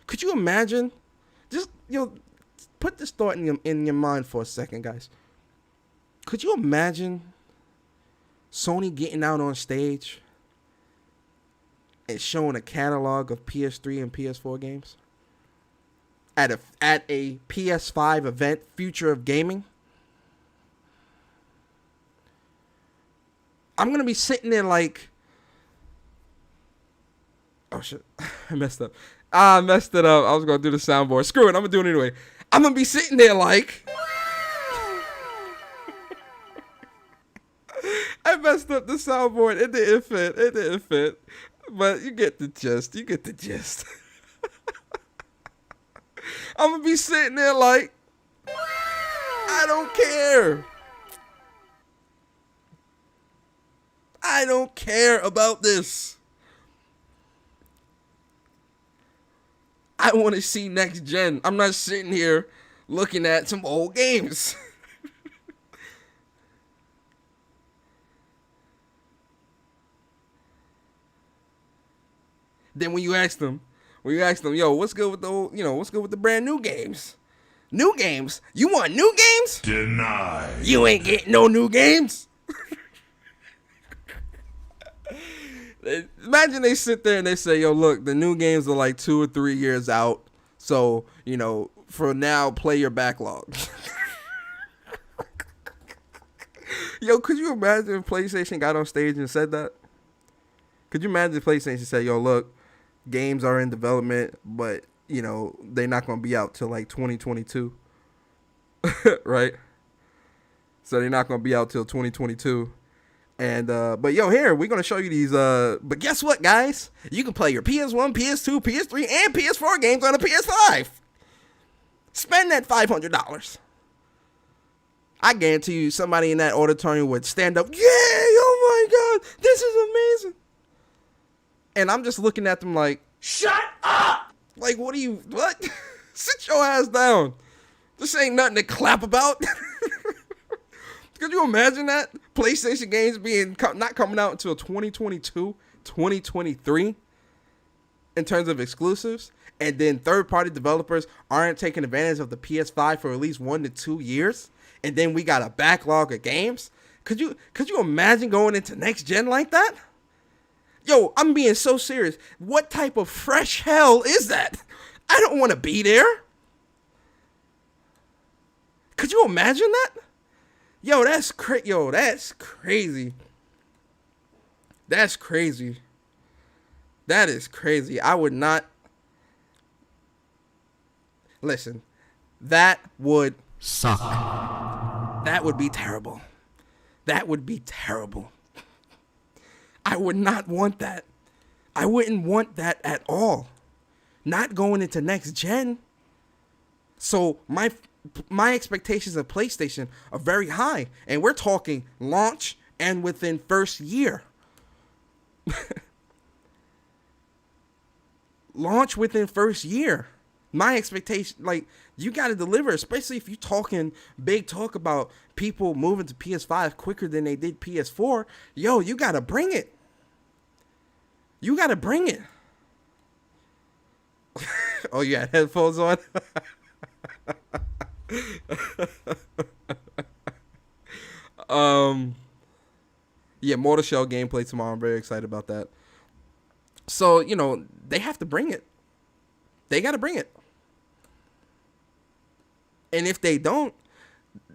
A: Could you imagine? Just, put this thought in your mind for a second, guys. Could you imagine Sony getting out on stage and showing a catalog of PS3 and PS4 games at a PS5 event, Future of Gaming? I'm gonna be sitting there like, oh shit, I messed up. I messed it up. I was gonna do the soundboard. Screw it, I'm gonna do it anyway. I'm gonna be sitting there like, I messed up the soundboard. It didn't fit. But you get the gist. I'm gonna be sitting there like, I don't care. I don't care about this. I want to see next gen. I'm not sitting here looking at some old games. Then when you ask them, yo, what's good with the old, what's good with the brand new games? New games? You want new games?
B: Denied.
A: You ain't getting no new games. Imagine they sit there and they say, yo, look, the new games are like 2 or 3 years out. So, for now, play your backlog. Yo, could you imagine if PlayStation got on stage and said that? Could you imagine if PlayStation said, yo, look, games are in development, but, they're not going to be out till like 2022. Right? So they're not going to be out till 2022. And, but yo, here, we're going to show you these, but guess what, guys? You can play your PS1, PS2, PS3, and PS4 games on a PS5. Spend that $500. I guarantee you somebody in that auditorium would stand up, yeah, oh my God, this is amazing. And I'm just looking at them like, shut up! Like, what? Sit your ass down. This ain't nothing to clap about. Could you imagine that? PlayStation games not coming out until 2022, 2023 in terms of exclusives, and then third-party developers aren't taking advantage of the PS5 for at least 1 to 2 years, and then we got a backlog of games. Could you imagine going into next gen like that? Yo, I'm being so serious. What type of fresh hell is that? I don't want to be there. Could you imagine that? Yo, that's crazy. That's crazy. That's crazy. That is crazy. I would not. Listen, that would suck. That would be terrible. That would be terrible. I would not want that. I wouldn't want that at all. Not going into next gen. So my expectations of PlayStation are very high, and we're talking launch and within first year. Launch within first year. My expectation, like, you got to deliver, especially if you're talking big talk about people moving to PS5 quicker than they did PS4. Yo, you got to bring it. You got to bring it. Oh, you had headphones on? Yeah, Mortal Shell gameplay tomorrow. I'm very excited about that. So, they have to bring it. They got to bring it. And if they don't,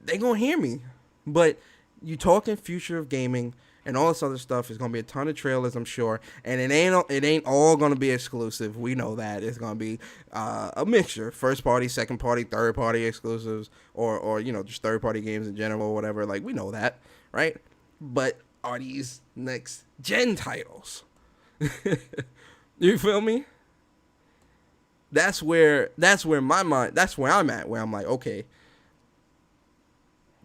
A: they gonna hear me. But you talking future of gaming and all this other stuff. Is gonna be a ton of trailers, I'm sure. And it ain't all gonna be exclusive. We know that. It's gonna be a mixture. First party, second party, third party exclusives, or just third party games in general, or whatever. Like, we know that, right? But are these next gen titles? You feel me? That's where my mind, that's where I'm at, where I'm like, okay,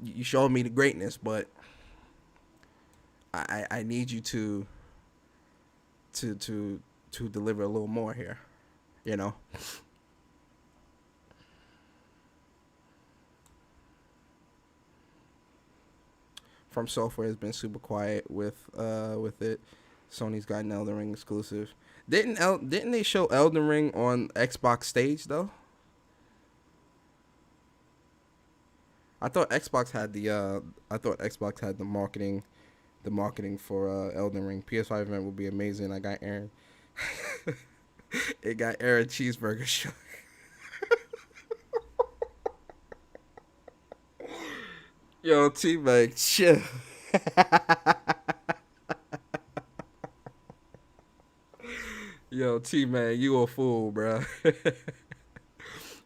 A: you showed me the greatness, but I need you to to to deliver a little more here. You know. From Software has been super quiet with it. Sony's got an Elden Ring exclusive. Didn't they show Elden Ring on Xbox stage though? I thought Xbox had the marketing for Elden Ring. PS5 event would be amazing. I got Aaron. It got Aaron cheeseburger show. Yo, T-Bag, chill. Yo, T-Man, you a fool, bro. If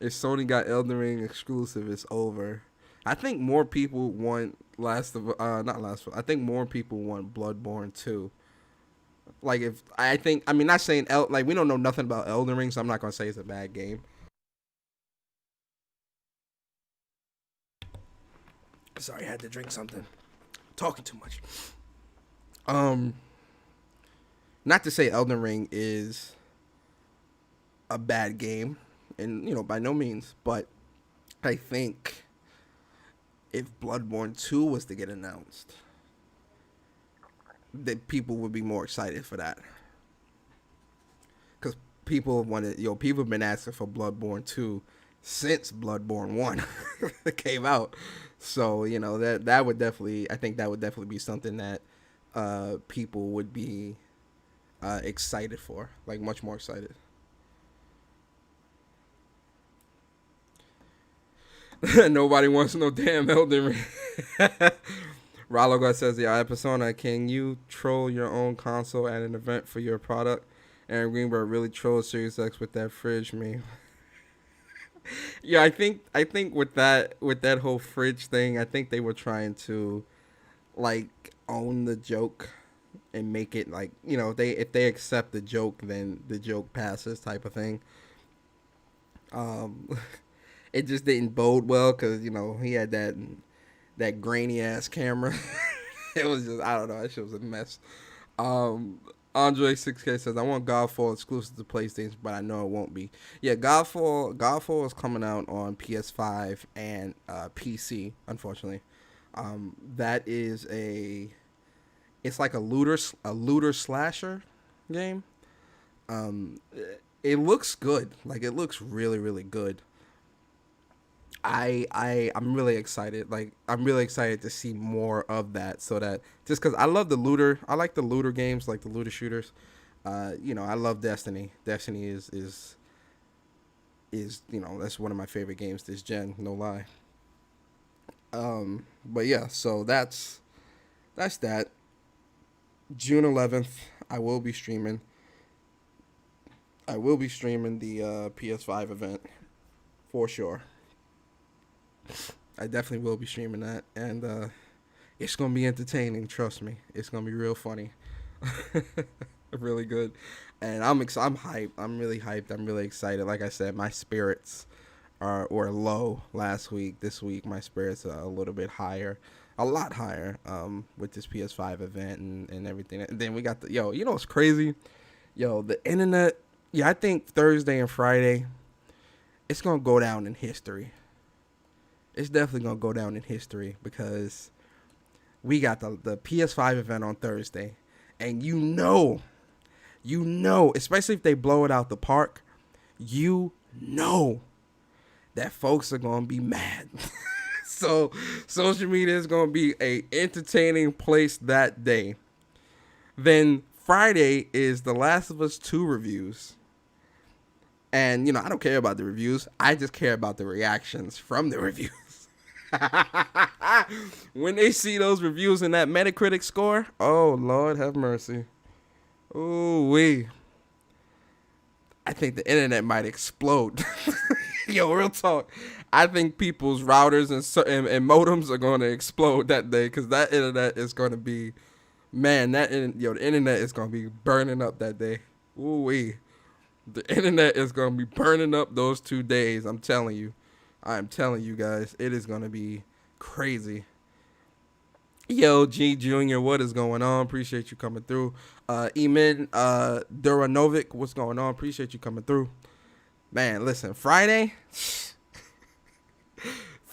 A: Sony got Elden Ring exclusive, it's over. I think more people want not Last of. I think more people want Bloodborne 2. Like if I think I mean not saying like we don't know nothing about Elden Ring, so I'm not gonna say it's a bad game. Sorry, I had to drink something. Talking too much. Um, Not to say Elden Ring is a bad game, and by no means, but I think if Bloodborne 2 was to get announced, that people would be more excited for that. Because people have been asking for Bloodborne 2 since Bloodborne 1 came out. So, that would definitely, I think that would definitely be something that people would be excited for, like much more excited. Nobody wants no damn Elden Ring. Raloga says, yeah, Persona, can you troll your own console at an event for your product? Aaron Greenberg really trolled Series X with that fridge meme. Yeah, I think with that whole fridge thing, I think they were trying to like own the joke and make it like, if they accept the joke, then the joke passes type of thing. Um it just didn't bode well cuz he had that grainy ass camera. It was just, I don't know, that shit was a mess. Um Andre 6K says, I want Godfall exclusive to PlayStation, but I know it won't be. Yeah, Godfall is coming out on PS5 and PC, unfortunately. That is it's like a looter slasher game. Um, it looks good. Like, it looks really, really good. I'm really excited. Like, I'm really excited to see more of that. So that just because I love I like the looter games, like the looter shooters. I love Destiny. Destiny is that's one of my favorite games this gen. No lie. But yeah, so that's that. June 11th, I will be streaming. I will be streaming the PS5 event for sure. I definitely will be streaming that, and it's gonna be entertaining. Trust me, it's gonna be real funny, really good. And I'm hyped. I'm really hyped. I'm really excited. Like I said, my spirits were low last week. This week, my spirits are a little bit higher, a lot higher. With this PS5 event and everything. And then we got what's crazy? The internet. Yeah, I think Thursday and Friday, it's gonna go down in history. It's definitely going to go down in history because we got the PS5 event on Thursday. And especially if they blow it out the park, that folks are going to be mad. So social media is going to be a entertaining place that day. Then Friday is The Last of Us 2 reviews. And, I don't care about the reviews. I just care about the reactions from the reviews. When they see those reviews and that Metacritic score, oh, Lord have mercy. Ooh, wee. I think the internet might explode. Yo, real talk. I think people's routers and modems are going to explode that day because that internet is going to be, man, the internet is going to be burning up that day. Ooh, wee. The internet is going to be burning up those 2 days. I'm telling you. guys, it is going to be crazy. Yo, G Junior, what is going on? Appreciate you coming through. Emin Duranovic, what's going on? Appreciate you coming through. Man, listen, Friday,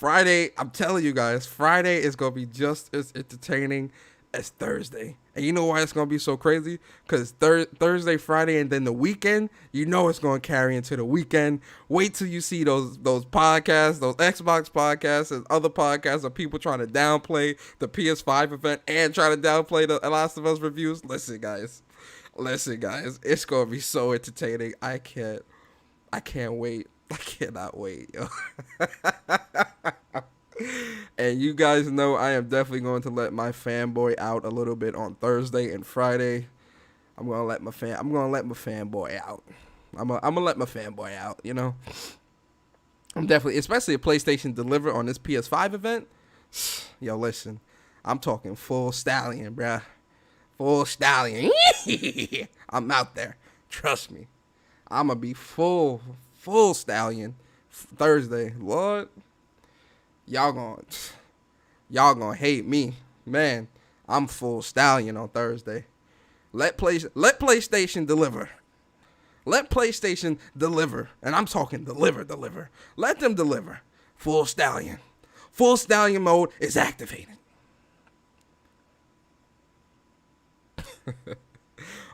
A: I'm telling you guys, Friday is going to be just as entertaining as Thursday. And you know why it's going to be so crazy? Because Thursday, Friday, and then the weekend, you know it's going to carry into the weekend. Wait till you see those podcasts, those Xbox podcasts and other podcasts of people trying to downplay the PS5 event and try to downplay the Last of Us reviews. Listen, guys. It's going to be so entertaining. I can't wait. I cannot wait, yo. And you guys know I am definitely going to let my fanboy out a little bit on Thursday and Friday. I'm gonna let my fanboy out. I'm gonna let my fanboy out, you know. I'm definitely, especially a PlayStation deliver on this PS5 event. Yo, listen, I'm talking full stallion, bruh. Full stallion. I'm out there. Trust me. I'm gonna be full stallion Thursday. Lord. Y'all gonna hate me, man. I'm full stallion on Thursday. Let PlayStation deliver. Let PlayStation deliver, and I'm talking deliver. Let them deliver. Full stallion. Full stallion mode is activated.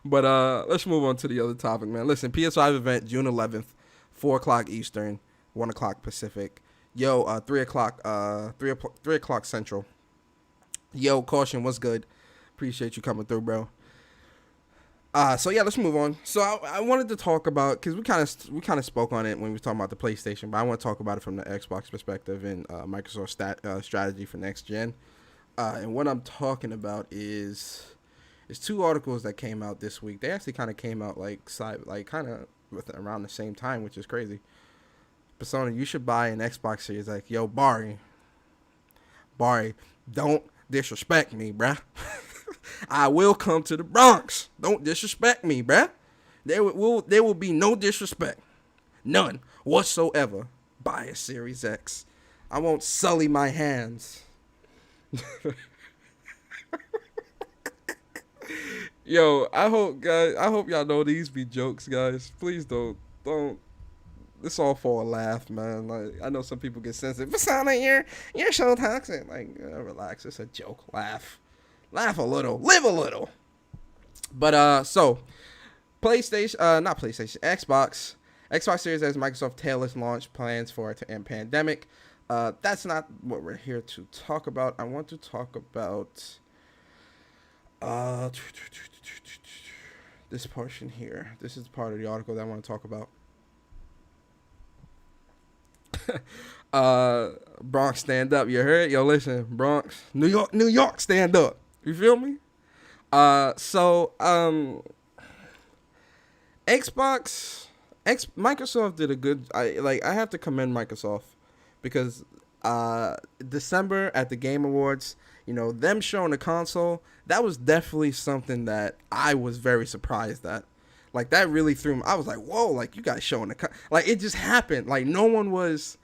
A: But let's move on to the other topic, man. Listen, PS5 event June 11th, 4 o'clock Eastern, 1 o'clock Pacific. Yo, 3 o'clock Central. Yo, Caution, what's good? Appreciate you coming through, bro. So yeah, let's move on. So I wanted to talk about, because we kind of spoke on it when we were talking about the PlayStation, but I want to talk about it from the Xbox perspective and Microsoft's strategy for next gen. And what I'm talking about is 2 articles that came out this week. They actually kind of came out around the same time, which is crazy. Persona, you should buy an Xbox Series. Like, yo, Barry, don't disrespect me, bruh. I will come to the Bronx. Don't disrespect me, bruh. There will be no disrespect. None whatsoever. Buy a Series X. I won't sully my hands. Yo, I hope y'all know these be jokes, guys. Please don't. It's all for a laugh, man. Like, I know some people get sensitive. Persona, you're so toxic. Like, relax. It's a joke. Laugh a little. Live a little. But so Xbox Series X, Microsoft tailors launch plans for it to end pandemic. That's not what we're here to talk about. I want to talk about this portion here. This is part of the article that I want to talk about. Bronx, stand up. You heard? Yo, listen, Bronx, New York, stand up. You feel me? Microsoft did a good. I have to commend Microsoft because December at the Game Awards, you know, them showing the console, that was definitely something that I was very surprised at. Like, that really threw me. I was like, whoa, like, you guys showing the like, it just happened. Like, no one was,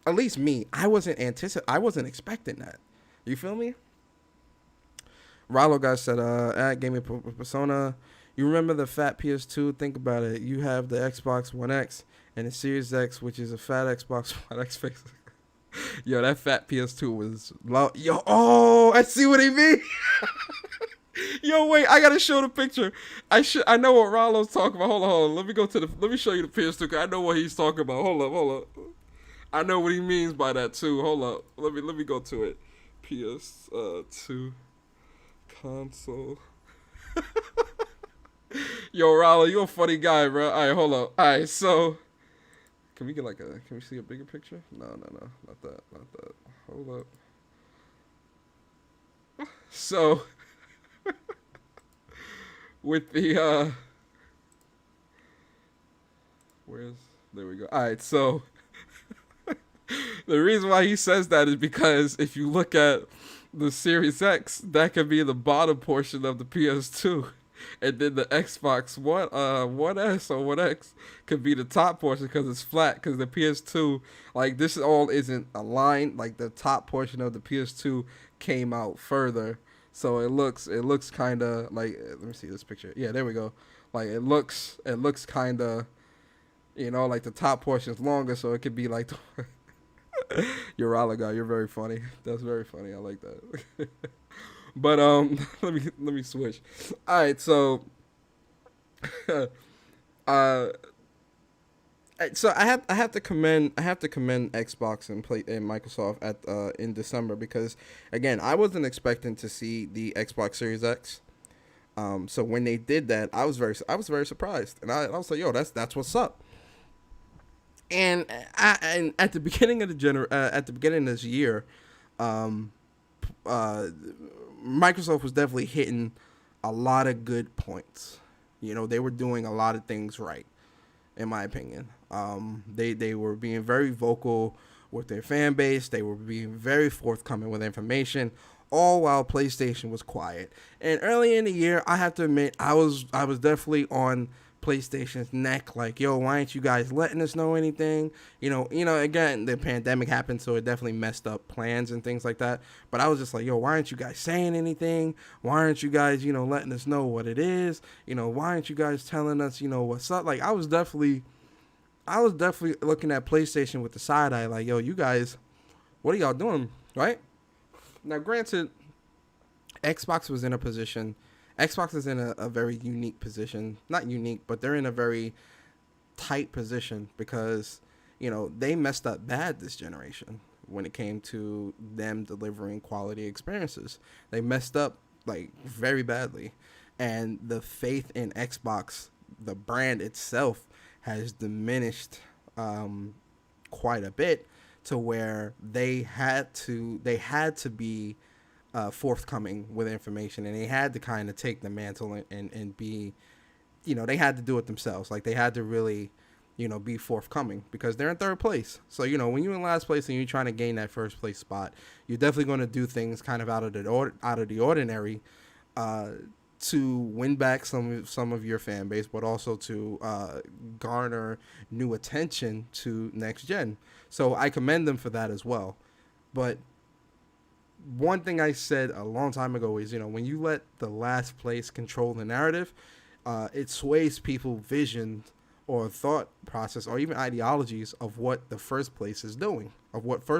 A: at least me, I wasn't expecting that. You feel me? Rallo guy said, at Gaming Persona, you remember the fat PS2? Think about it. You have the Xbox One X and the Series X, which is a fat Xbox One X face. Yo, that fat PS2 was low. Yo, oh, I see what he mean. Yo, wait, I gotta show the picture. I know what Rollo's talking about. Hold on. Let me show you the PS2. Cause I know what he's talking about. Hold up. I know what he means by that too. Hold up. Let me go to it. PS2 console. Yo, Rollo, you a funny guy, bro. All right, hold up. All right, so can we see a bigger picture? No, not that. Hold up. So with the there we go. All right, so the reason why he says that is because if you look at the Series X, that could be the bottom portion of the PS2. And then the Xbox One S or One X could be the top portion because it's flat. Because the PS2, like this all isn't aligned. Like the top portion of the PS2 came out further, so it looks kind of like. Let me see this picture. Yeah, there we go. Like it looks kind of, like the top portion is longer, so it could be like. You're Guy. You're very funny. That's very funny. I like that. But let me switch. All right, so uh so I have to commend Xbox and Microsoft at in December because again I wasn't expecting to see the Xbox Series X. So when they did that, I was very surprised, and I was like, yo, that's what's up. And at the beginning of at the beginning of this year, um, uh, Microsoft was definitely hitting a lot of good points. They were doing a lot of things right, in my opinion. They were being very vocal with their fan base. They were being very forthcoming with information, all while PlayStation was quiet. And early in the year, I have to admit, I was definitely on PlayStation's neck, like, yo, why aren't you guys letting us know anything? Again, the pandemic happened, so it definitely messed up plans and things like that. But I was just like, yo, why aren't you guys saying anything? Why aren't you guys, letting us know what it is? Why aren't you guys telling us, what's up? Like, I was definitely looking at PlayStation with the side eye, like, yo, you guys, what are y'all doing, right? Now, granted, Xbox was in a position. Xbox is in a very unique position. Not unique, but they're in a very tight position because, they messed up bad this generation when it came to them delivering quality experiences. They messed up, like, very badly. And the faith in Xbox, the brand itself, has diminished quite a bit to where they had to be forthcoming with information, and they had to kind of take the mantle and be, they had to do it themselves. Like, they had to really, be forthcoming because they're in third place. So, when you're in last place and you're trying to gain that first place spot, you're definitely going to do things kind of out of the ordinary to win back some of your fan base, but also to garner new attention to next gen. So I commend them for that as well. But one thing I said a long time ago is, when you let the last place control the narrative, it sways people's vision or thought process or even ideologies of what the first place is doing, Because,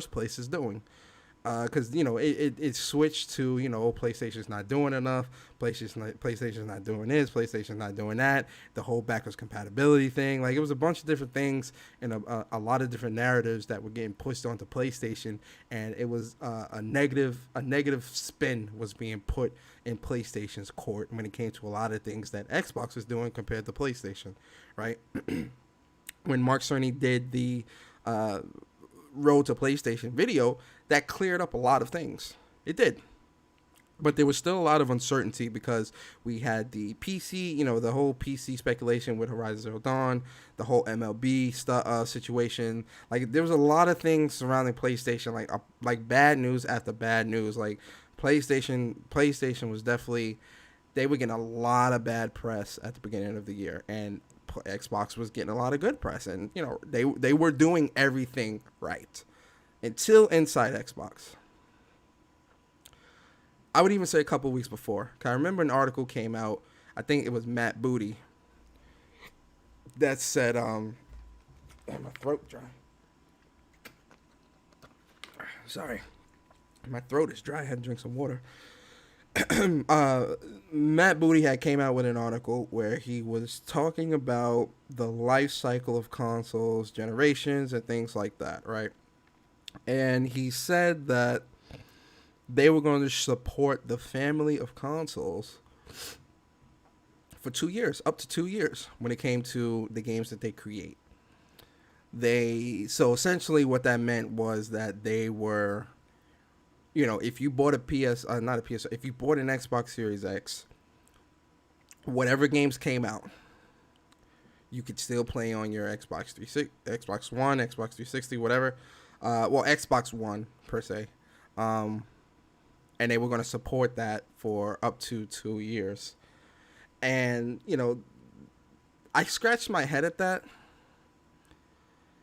A: it switched to, PlayStation's not doing enough, PlayStation's not doing this, PlayStation's not doing that, the whole backwards compatibility thing. Like, it was a bunch of different things and a lot of different narratives that were getting pushed onto PlayStation, and it was a negative spin was being put in PlayStation's court when it came to a lot of things that Xbox was doing compared to PlayStation, right? When Mark Cerny did the Road to PlayStation video, that cleared up a lot of things. It did. But there was still a lot of uncertainty because we had the PC, the whole PC speculation with Horizon Zero Dawn, the whole MLB situation. Like, there was a lot of things surrounding PlayStation, like bad news after bad news. Like, PlayStation was definitely, they were getting a lot of bad press at the beginning of the year, and Xbox was getting a lot of good press, and they were doing everything right until inside Xbox. I would even say a couple weeks before. I remember an article came out. I think it was Matt Booty that said, "My throat dry. Sorry, my throat is dry. I had to drink some water." Matt Booty had came out with an article where he was talking about the life cycle of consoles, generations, and things like that, right? And he said that they were going to support the family of consoles for 2 years, up to 2 years, when it came to the games that they create. So essentially what that meant was that they were, if you bought if you bought an Xbox Series X, whatever games came out, you could still play on your Xbox 360, Xbox One, Xbox 360, whatever. Xbox One per se. And they were going to support that for up to 2 years. And I scratched my head at that.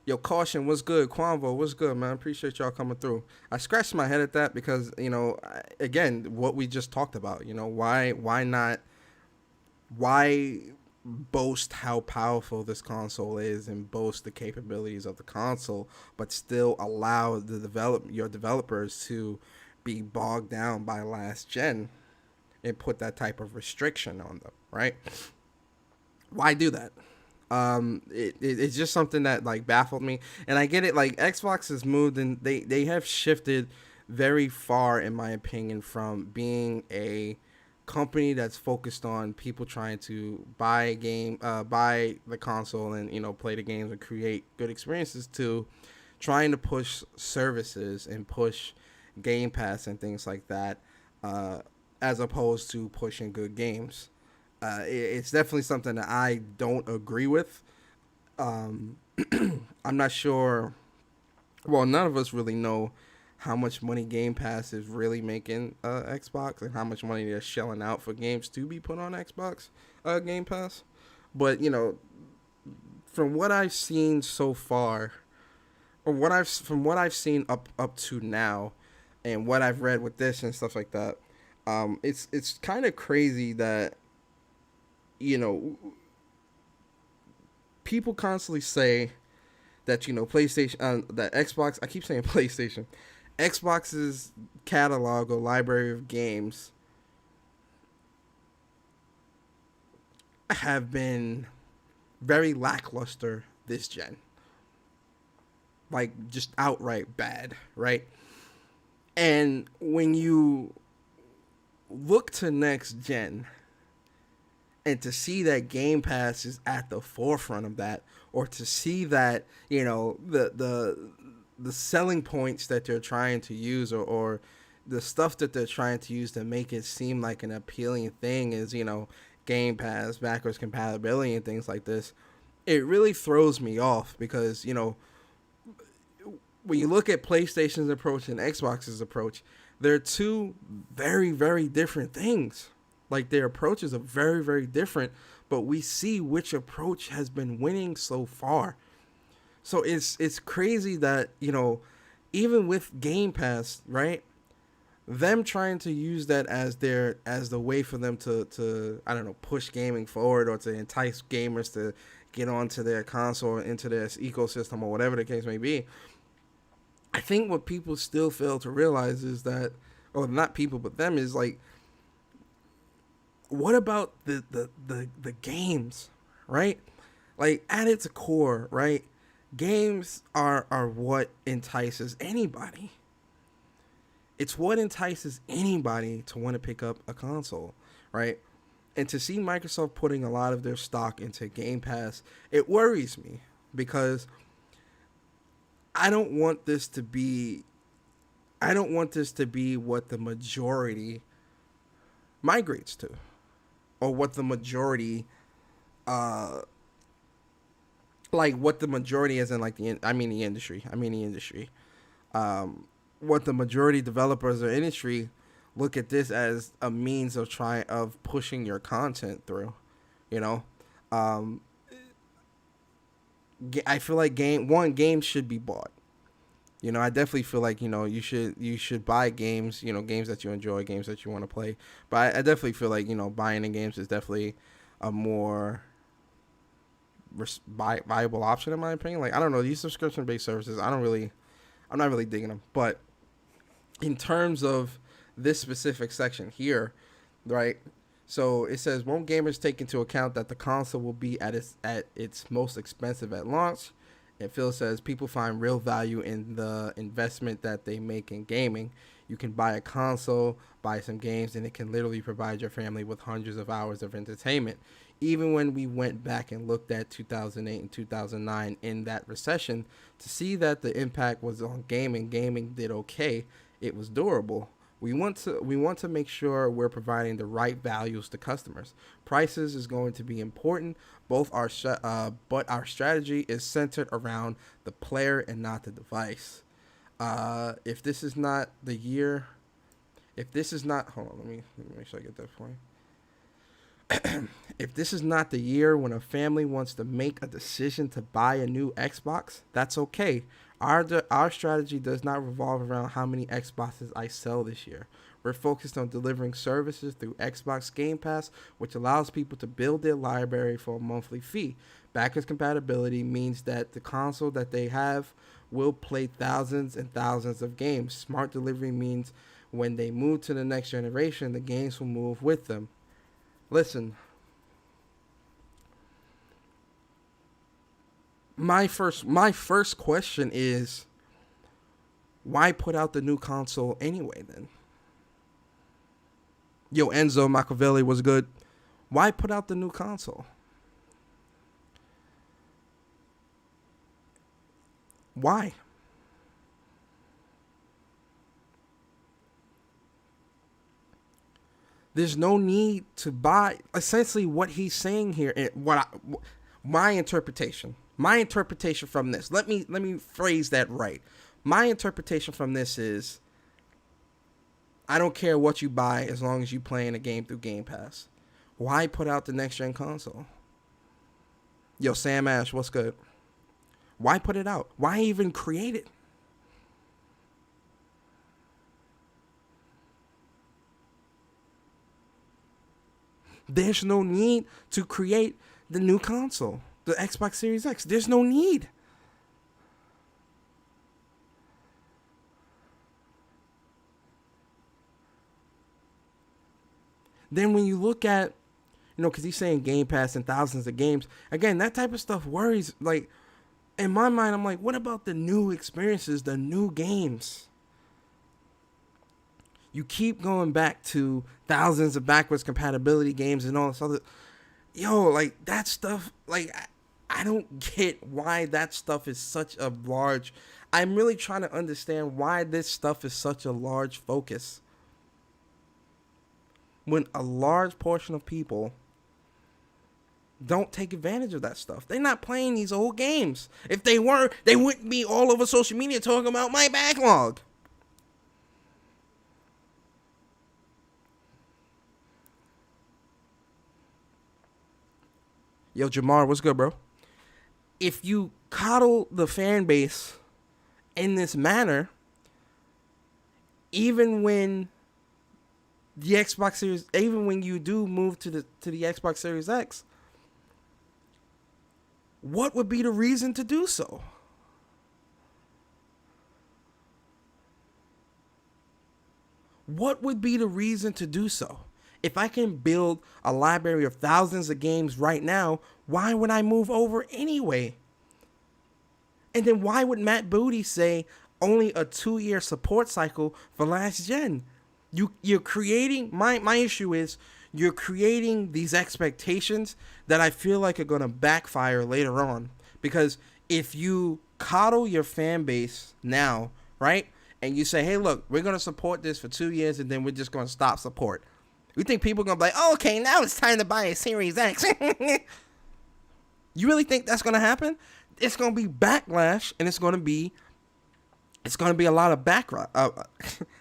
A: Yo, Caution, what's good? Quanvo, what's good, man? Appreciate y'all coming through. I scratched my head at that because, again, what we just talked about, why not, why boast how powerful this console is and boast the capabilities of the console, but still allow your developers to be bogged down by last gen and put that type of restriction on them, right? Why do that? It's just something that like baffled me, and I get it. Like Xbox has moved, and they have shifted very far, in my opinion, from being a company that's focused on people trying to buy a game, buy the console, and play the games and create good experiences, to trying to push services and push Game Pass and things like that, as opposed to pushing good games. It's definitely something that I don't agree with. Um, I'm not sure. Well, none of us really know how much money Game Pass is really making Xbox, and how much money they're shelling out for games to be put on Xbox Game Pass. But from what I've seen so far, or what I've seen up to now, and what I've read with this and stuff like that, it's kind of crazy that you know people constantly say that PlayStation, that Xbox. I keep saying PlayStation. Xbox's catalog or library of games have been very lackluster this gen. Like just outright bad, right? And when you look to next gen, and to see that Game Pass is at the forefront of that, or to see that the selling points that they're trying to use, or the stuff that they're trying to use to make it seem like an appealing thing is Game Pass, backwards compatibility, and things like this, it really throws me off, because when you look at PlayStation's approach and Xbox's approach, they're two very, very different things. Like their approaches are very, very different, but we see which approach has been winning so far. So it's crazy that even with Game Pass, right? Them trying to use that as the way for them to I don't know, push gaming forward, or to entice gamers to get onto their console, into their ecosystem, or whatever the case may be. I think what people still fail to realize is that, or not people, but them, is like, what about the games, right? Like at its core, right? Games are what entices anybody. It's what entices anybody to want to pick up a console, right? And to see Microsoft putting a lot of their stock into Game Pass, it worries me, because I don't want this to be what the majority migrates to, or what the majority what the majority is in, like the industry. What the majority developers or industry look at this as a means of pushing your content through, you know. Um, I feel like games should be bought. I definitely feel like you should buy games, games that you enjoy, games that you want to play. But I definitely feel like buying the games is definitely a more viable option, in my opinion. Like, I don't know, these subscription based services, I'm not really digging them. But in terms of this specific section here, right? So it says, won't gamers take into account that the console will be at its most expensive at launch? And Phil says, people find real value in the investment that they make in gaming. You can buy a console, buy some games, and it can literally provide your family with hundreds of hours of entertainment. Even when we went back and looked at 2008 and 2009 in that recession, to see that the impact was on gaming did okay. It was durable. We want to make sure we're providing the right values to customers. Prices is going to be important. But our strategy is centered around the player and not the device. If this is not, hold on, let me make sure I get that point. If this is not the year when a family wants to make a decision to buy a new Xbox, that's okay. Our strategy does not revolve around how many Xboxes I sell this year. We're focused on delivering services through Xbox Game Pass, which allows people to build their library for a monthly fee. Backwards compatibility means that the console that they have will play thousands and thousands of games. Smart delivery means when they move to the next generation, the games will move with them. Listen, my first question is, why put out the new console anyway then? Yo, Enzo Machiavelli was good. Why put out the new console? Why? There's no need to buy. Essentially, what he's saying here, and my interpretation, from this. Let me phrase that right. My interpretation from this is, I don't care what you buy as long as you playing a game through Game Pass. Why put out the next gen console? Yo, Sam Ash, what's good? Why put it out? Why even create it? There's no need to create the new console, the Xbox Series X. There's no need. Then when you look at, because he's saying Game Pass and thousands of games, again, that type of stuff worries. Like, in my mind, I'm like, what about the new experiences, the new games? You keep going back to thousands of backwards compatibility games and all this other. Yo, like, that stuff, like, I don't get why that stuff is such a large. I'm really trying to understand why this stuff is such a large focus, when a large portion of people don't take advantage of that stuff. They're not playing these old games. If they were, they wouldn't be all over social media talking about my backlog. Yo, Jamar, what's good, bro? If you coddle the fan base in this manner, even when the Xbox Series, even when you do move to the Xbox Series X, what would be the reason to do so? What would be the reason to do so? If I can build a library of thousands of games right now, why would I move over anyway? And then why would Matt Booty say only a 2-year support cycle for last gen? You're creating, my issue is, you're creating these expectations that I feel like are going to backfire later on. Because if you coddle your fan base now, right, and you say, hey, look, we're going to support this for 2 years and then we're just going to stop support. You think people are going to be like, oh, okay, now it's time to buy a Series X. You really think that's going to happen? It's going to be backlash, and it's going to be a lot of backlash. I was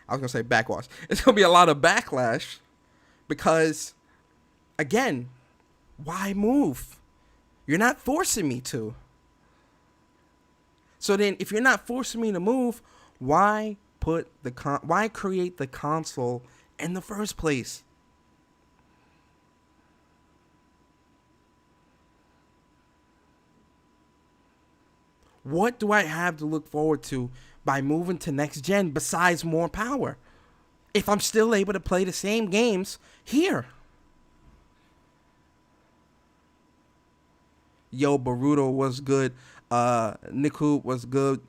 A: going to say backwash. It's going to be a lot of backlash because, again, why move? You're not forcing me to. So then, if you're not forcing me to move, why create the console in the first place? What do I have to look forward to by moving to next gen besides more power, if I'm still able to play the same games here? Yo, Baruto was good. Nick Hoop was good.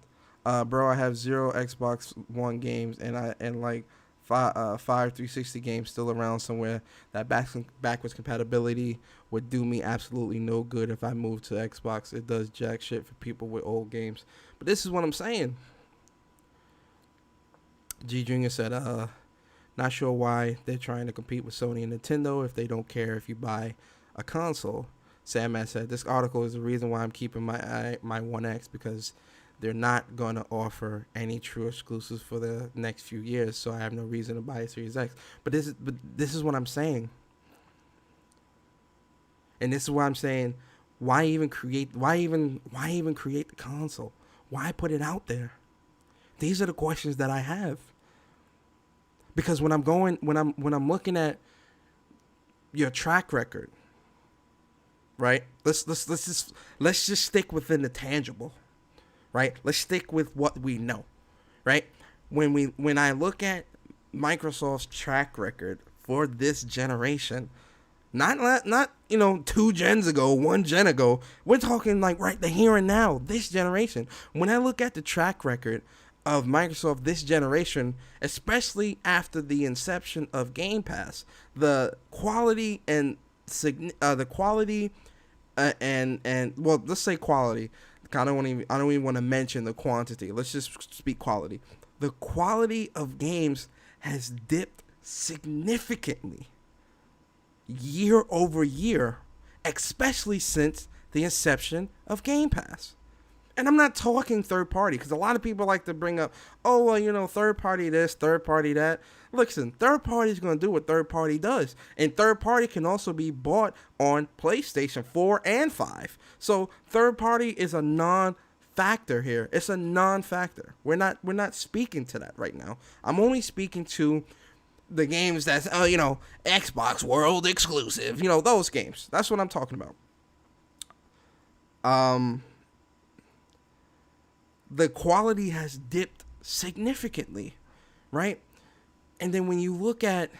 A: Bro, I have 0 Xbox One games and like five 360 games still around somewhere. That backwards compatibility would do me absolutely no good if I move to Xbox. It does jack shit for people with old games. But this is what I'm saying. G Junior said, not sure why they're trying to compete with Sony and Nintendo if they don't care if you buy a console. Sandman said, this article is the reason why I'm keeping my One X, because they're not going to offer any true exclusives for the next few years, so I have no reason to buy a Series X. But this is what I'm saying. And this is why I'm saying, why even create the console? Why put it out there? These are the questions that I have. Because when I'm looking at your track record, right? Let's just stick within the tangible, right? Let's stick with what we know, right? When I look at Microsoft's track record for this generation, not 2 gens ago, 1 gen ago. We're talking like right the here and now, this generation. When I look at the track record of Microsoft this generation, especially after the inception of Game Pass, the quality and the quality and well, let's say quality. I don't even want to mention the quantity. Let's just speak quality. The quality of games has dipped significantly year over year, especially since the inception of Game Pass. And I'm not talking third party, because a lot of people like to bring up, oh, well, third party this, third party that. Listen, third party is going to do what third party does. And third party can also be bought on PlayStation 4 and 5. So third party is a non-factor here. It's a non-factor. We're not speaking to that right now. I'm only speaking to the games that's, Xbox World exclusive. Those games. That's what I'm talking about. The quality has dipped significantly, right? And then when you look at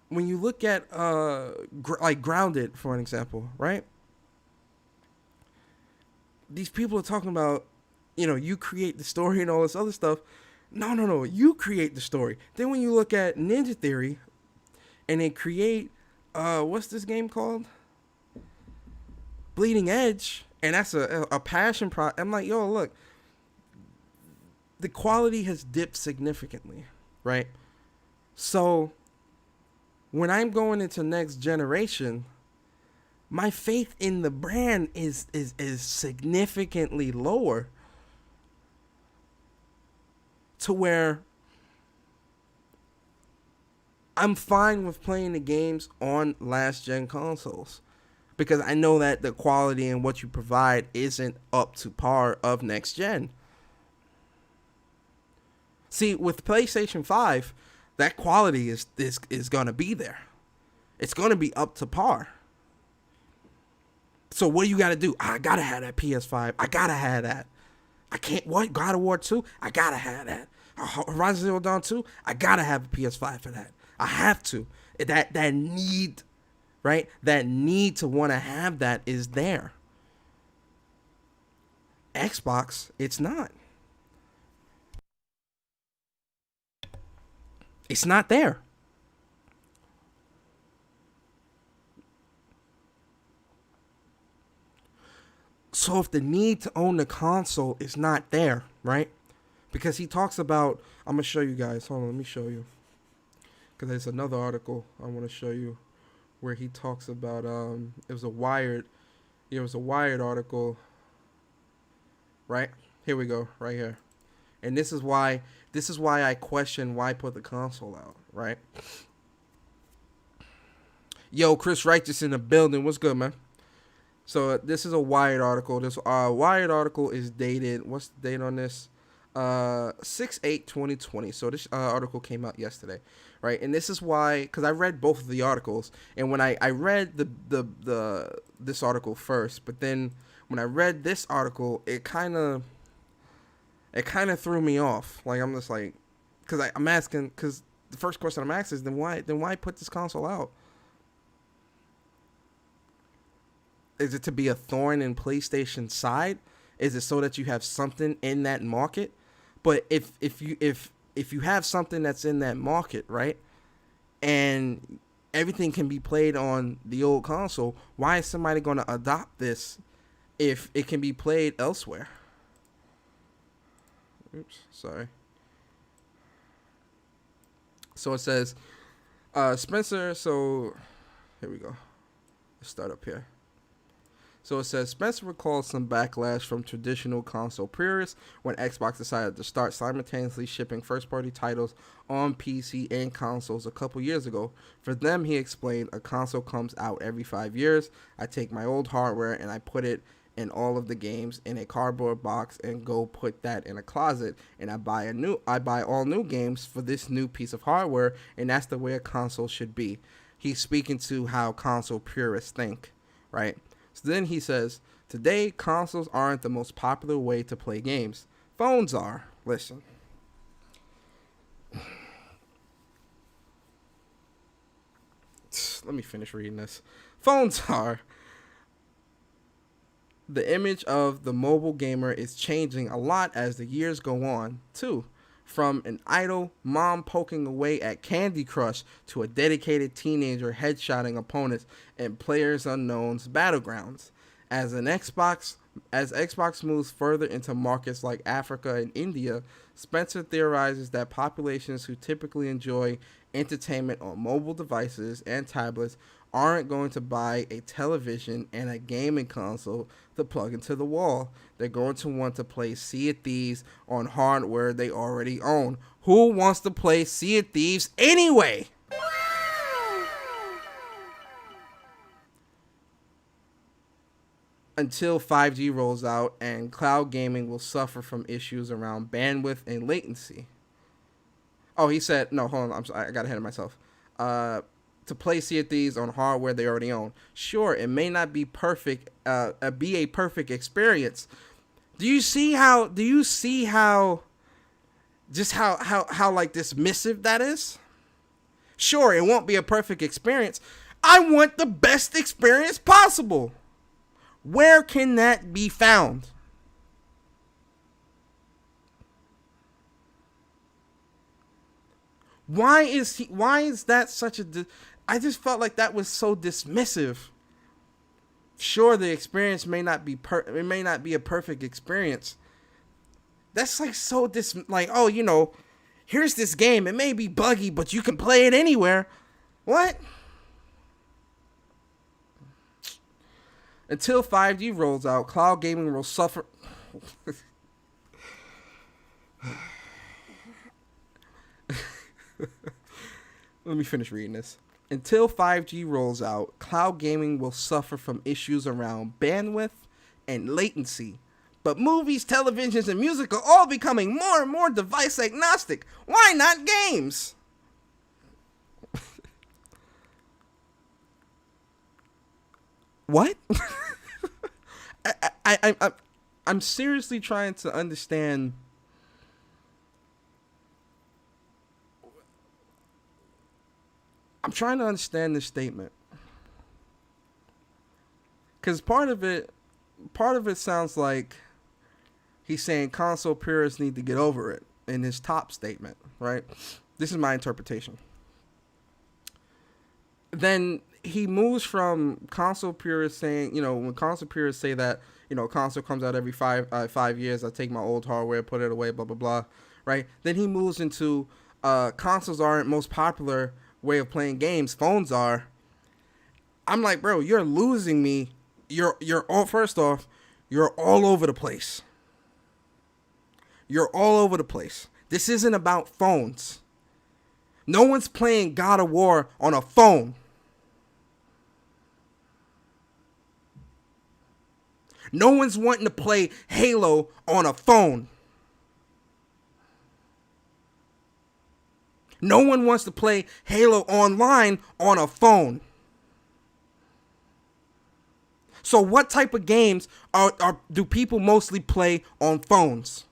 A: like Grounded, for an example, right? These people are talking about, you create the story and all this other stuff. No, you create the story. Then when you look at Ninja Theory and they create what's this game called? Bleeding Edge, and that's a passion project. I'm like, yo, look, the quality has dipped significantly, right? So when I'm going into next generation, my faith in the brand is significantly lower, to where I'm fine with playing the games on last gen consoles, because I know that the quality and what you provide isn't up to par of next gen. See, with PlayStation 5, that quality is going to be there. It's going to be up to par. So what do you got to do? I got to have that PS5. I got to have that. I can't, what? God of War 2? I got to have that. Horizon Zero Dawn 2? I got to have a PS5 for that. I have to. That need, right? That need to want to have that is there. Xbox, it's not. It's not there. So if the need to own the console is not there, right? Because he talks about, I'm going to show you guys. Hold on, let me show you. Because there's another article I want to show you where he talks about, it was a Wired article, right? Here we go, right here. And this is why I question why put the console out, right? Yo, Chris Righteous in the building. What's good, man? So this is a Wired article. This Wired article is dated. What's the date on this? 6/8/2020. So this article came out yesterday, right? And this is why, because I read both of the articles, and when I read this article first, but then when I read this article, it kind of threw me off. Like, I'm just like, because I'm asking, because the first question I'm asking is, then why put this console out? Is it to be a thorn in PlayStation's side? Is it so that you have something in that market? But if you have something that's in that market, right, and everything can be played on the old console, why is somebody going to adopt this if it can be played elsewhere? Oops, sorry. So it says, Spencer, so here we go. Let's start up here. So it says Spencer recalls some backlash from traditional console purists when Xbox decided to start simultaneously shipping first-party titles on PC and consoles a couple years ago. For them, he explained, a console comes out every 5 years. I take my old hardware and I put it in all of the games in a cardboard box and go put that in a closet, and I buy all new games for this new piece of hardware, and that's the way a console should be. He's speaking to how console purists think, right? So then he says, today, consoles aren't the most popular way to play games. Phones are. Listen. Let me finish reading this. Phones are. The image of the mobile gamer is changing a lot as the years go on, too. From an idle mom poking away at Candy Crush to a dedicated teenager headshotting opponents in PlayerUnknown's battlegrounds. As Xbox moves further into markets like Africa and India, Spencer theorizes that populations who typically enjoy entertainment on mobile devices and tablets aren't going to buy a television and a gaming console to plug into the wall. They're going to want to play Sea of Thieves on hardware they already own. Who wants to play Sea of Thieves anyway? Until 5G rolls out, and cloud gaming will suffer from issues around bandwidth and latency. Oh, he said, no, hold on, I'm sorry, I got ahead of myself. To play Sea of Thieves on hardware they already own. Sure, it may not be perfect, be a perfect experience. Do you see how like dismissive that is? Sure, it won't be a perfect experience. I want the best experience possible. Where can that be found? Why is that such a I just felt like that was so dismissive. Sure, the experience may not be it may not be a perfect experience. That's like so oh, here's this game. It may be buggy, but you can play it anywhere. What? Until 5G rolls out, cloud gaming will suffer. Let me finish reading this. Until 5G rolls out, cloud gaming will suffer from issues around bandwidth and latency. But movies, televisions, and music are all becoming more and more device agnostic. Why not games? What? I'm seriously trying to understand. I'm trying to understand this statement, because part of it sounds like he's saying console purists need to get over it in his top statement, right? This is my interpretation. Then he moves from console purists saying, when console purists say that, console comes out every 5 years, I take my old hardware, put it away, blah, blah, blah, right? Then he moves into consoles aren't most popular way of playing games, phones are. I'm like, bro, you're losing me. You're all, first off, you're all over the place. You're all over the place. This isn't about phones. No one's playing God of War on a phone. No one's wanting to play Halo on a phone. No one wants to play Halo online on a phone. So what type of games do people mostly play on phones?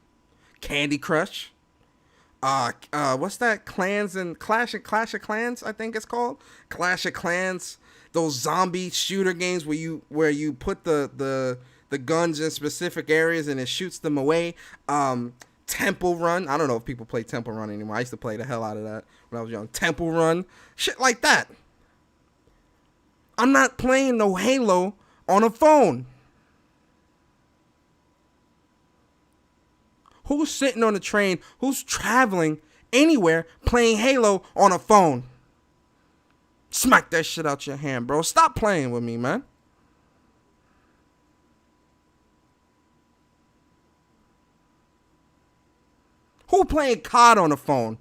A: Candy Crush. What's that? Clash of Clans, I think it's called. Clash of Clans. Those zombie shooter games where you put the guns in specific areas and it shoots them away. Temple Run. I don't know if people play Temple Run anymore. I used to play the hell out of that when I was young. Temple Run. Shit like that. I'm not playing no Halo on a phone. Who's sitting on a train? Who's traveling anywhere playing Halo on a phone? Smack that shit out your hand, bro. Stop playing with me, man. Who playing COD on the phone?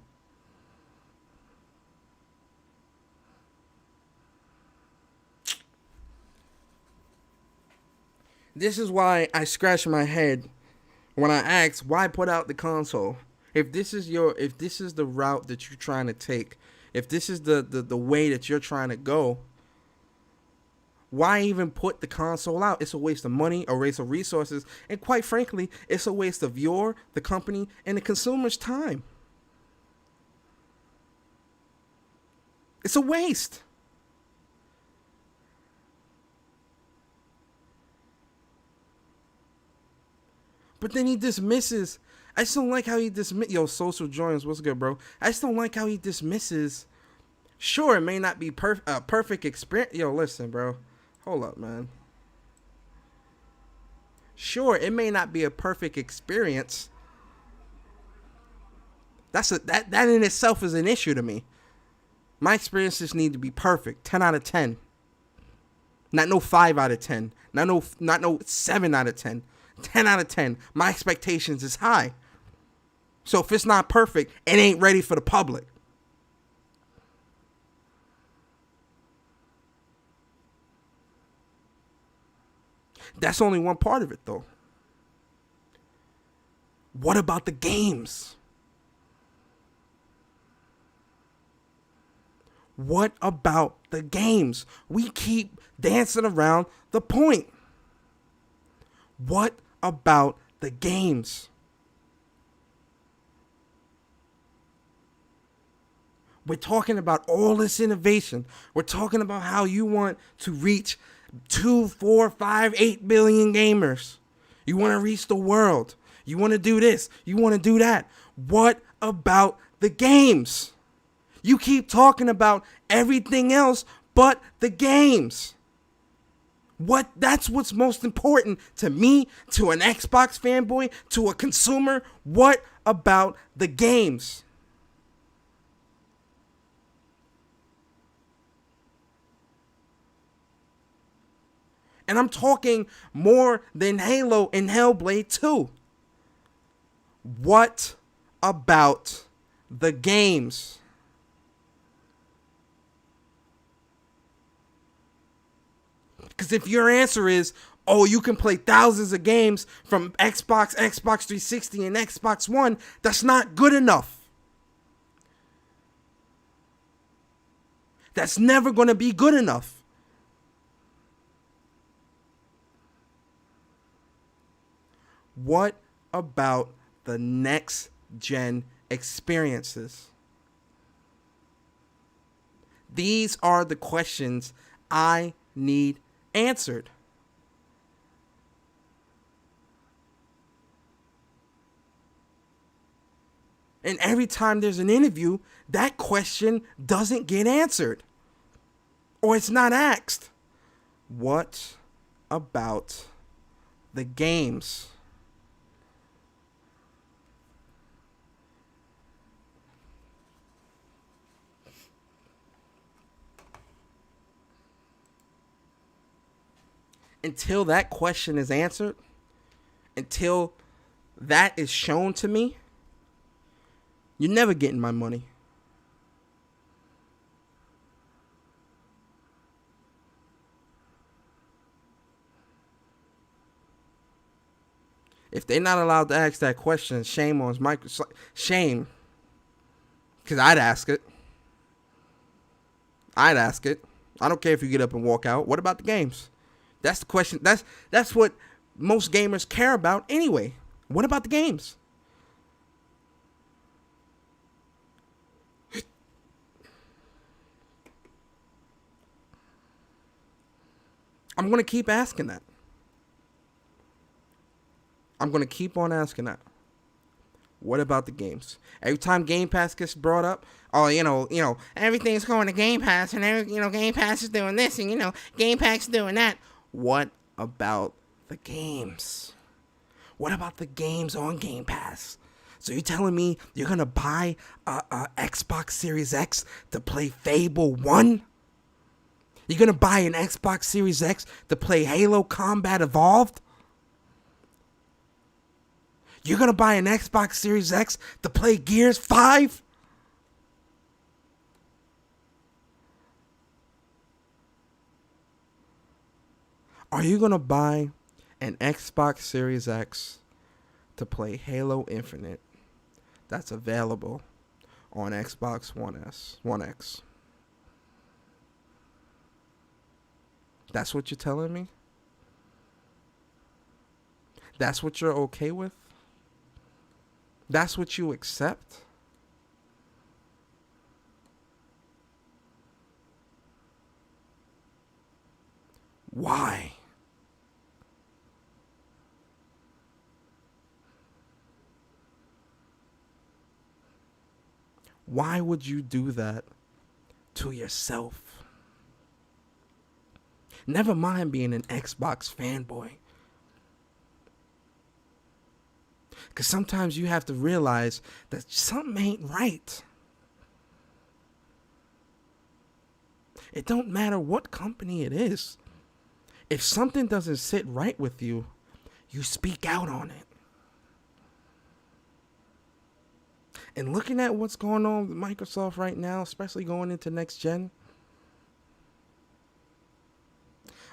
A: This is why I scratch my head when I ask, why put out the console? If this is the route that you're trying to take, if this is the way that you're trying to go, why even put the console out? It's a waste of money, a waste of resources, and quite frankly, it's a waste of the company, and the consumer's time. It's a waste. But then he dismisses. I just don't like how he dismisses. Yo, Social Joins, what's good, bro? I just don't like how he dismisses. Sure, it may not be perfect experience. Yo, listen, bro. Hold up, man. Sure, it may not be a perfect experience. That in itself is an issue to me. My experiences need to be perfect. 10 out of 10. Not no 5 out of 10. Not no 7 out of 10. 10 out of 10. My expectations is high. So if it's not perfect, it ain't ready for the public. That's only one part of it, though. What about the games? What about the games? We keep dancing around the point. What about the games? We're talking about all this innovation. We're talking about how you want to reach 2, 4, 5, 8 billion gamers. You want to reach the world. You want to do this. You want to do that. What about the games? You keep talking about everything else but the games. That's what's most important to me, to an Xbox fanboy, to a consumer. What about the games? And I'm talking more than Halo and Hellblade 2. What about the games? Because if your answer is, oh, you can play thousands of games from Xbox, Xbox 360, and Xbox One, that's not good enough. That's never going to be good enough. What about the next gen experiences? These are the questions I need answered. And every time there's an interview, that question doesn't get answered. Or it's not asked. What about the games? Until that question is answered, until that is shown to me, you're never getting my money. If they're not allowed to ask that question, shame on Microsoft. Shame. Because I'd ask it. I don't care if you get up and walk out. What about the games? That's the question. That's what most gamers care about anyway. What about the games? I'm going to keep asking that. I'm going to keep on asking that. What about the games? Every time Game Pass gets brought up, oh, everything's going to Game Pass, and Game Pass is doing this, and Game Pass is doing that. What about the games? What about the games on Game Pass? So you're telling me you're going to buy a Xbox Series X to play Fable 1? You're going to buy an Xbox Series X to play Halo Combat Evolved? You're going to buy an Xbox Series X to play Gears 5? Are you going to buy an Xbox Series X to play Halo Infinite that's available on Xbox One X? That's what you're telling me? That's what you're okay with? That's what you accept? Why? Why would you do that to yourself? Never mind being an Xbox fanboy. Because sometimes you have to realize that something ain't right. It don't matter what company it is. If something doesn't sit right with you, you speak out on it. And looking at what's going on with Microsoft right now, especially going into next gen,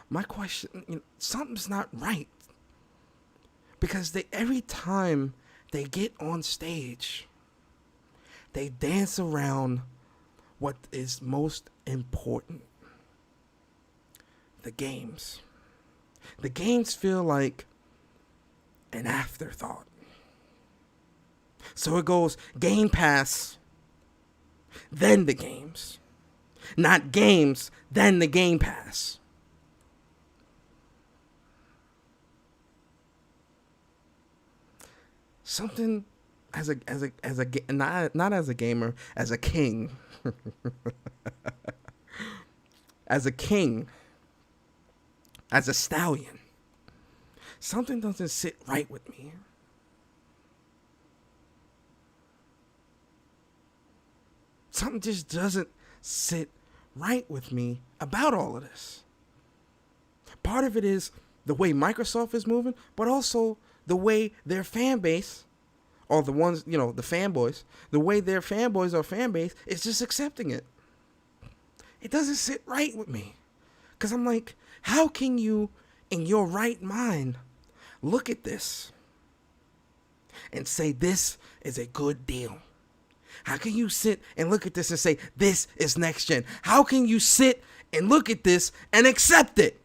A: my question, something's not right. Because every time they get on stage, they dance around what is most important. The games. The games feel like an afterthought. So it goes Game Pass, then the games. Not games, then the Game Pass. Something not as a gamer, as a king. As a king. As a stallion. Something doesn't sit right with me. Something just doesn't sit right with me about all of this. Part of it is the way Microsoft is moving, but also the way their fan base, or the ones, the fanboys, the way their fanboys or fan base is just accepting it. It doesn't sit right with me. Because I'm like, how can you, in your right mind, look at this and say this is a good deal? How can you sit and look at this and say this is next gen? How can you sit and look at this and accept it?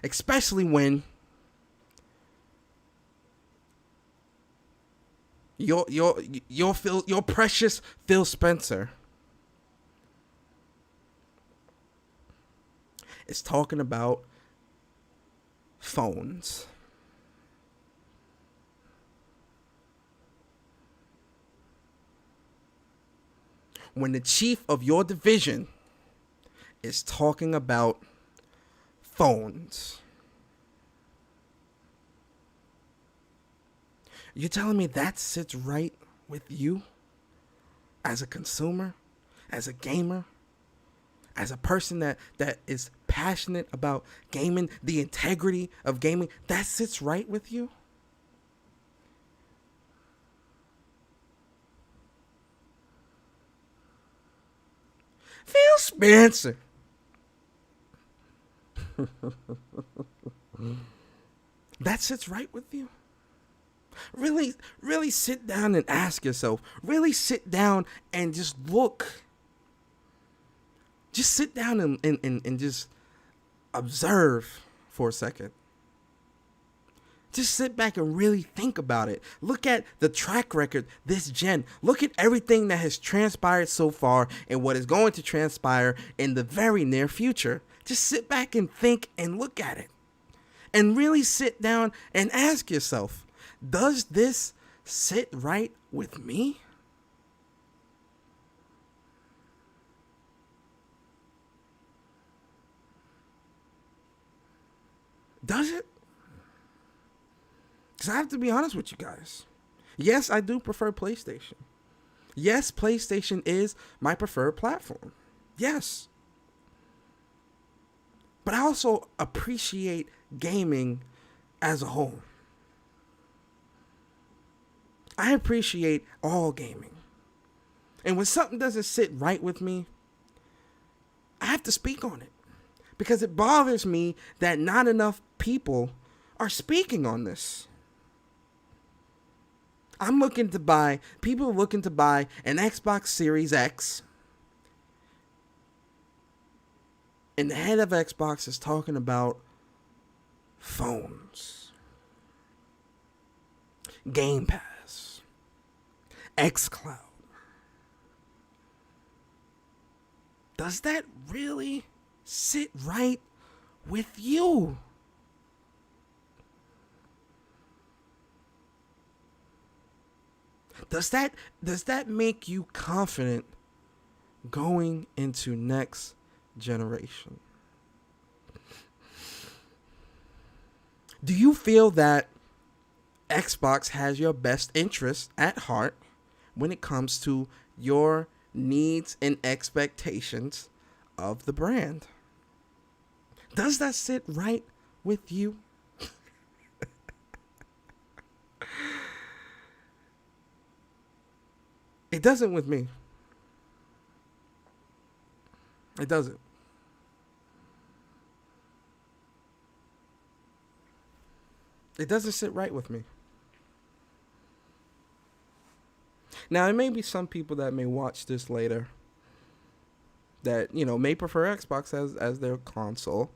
A: Especially when your precious Phil Spencer is talking about phones. When the chief of your division is talking about phones. You're telling me that sits right with you as a consumer, as a gamer, as a person that is passionate about gaming, the integrity of gaming, that sits right with you? Phil Spencer. That sits right with you? Really sit down and ask yourself. Really sit down and just look. Just sit down and just observe for a second. Just sit back and really think about it. Look at the track record this gen. Look at everything that has transpired so far and what is going to transpire in the very near future. Just sit back and think and look at it. And really sit down and ask yourself, does this sit right with me? Does it? Because I have to be honest with you guys. Yes, I do prefer PlayStation. Yes, PlayStation is my preferred platform. Yes. But I also appreciate gaming as a whole. I appreciate all gaming. And when something doesn't sit right with me, I have to speak on it. Because it bothers me that not enough people are speaking on this. People are looking to buy an Xbox Series X. And the head of Xbox is talking about phones, Game Pass, xCloud. Does that really sit right with you? Does that make you confident going into next generation? Do you feel that Xbox has your best interest at heart when it comes to your needs and expectations of the brand? Does that sit right with you? It doesn't with me. It doesn't. It doesn't sit right with me. Now, there may be some people that may watch this later that, may prefer Xbox as their console.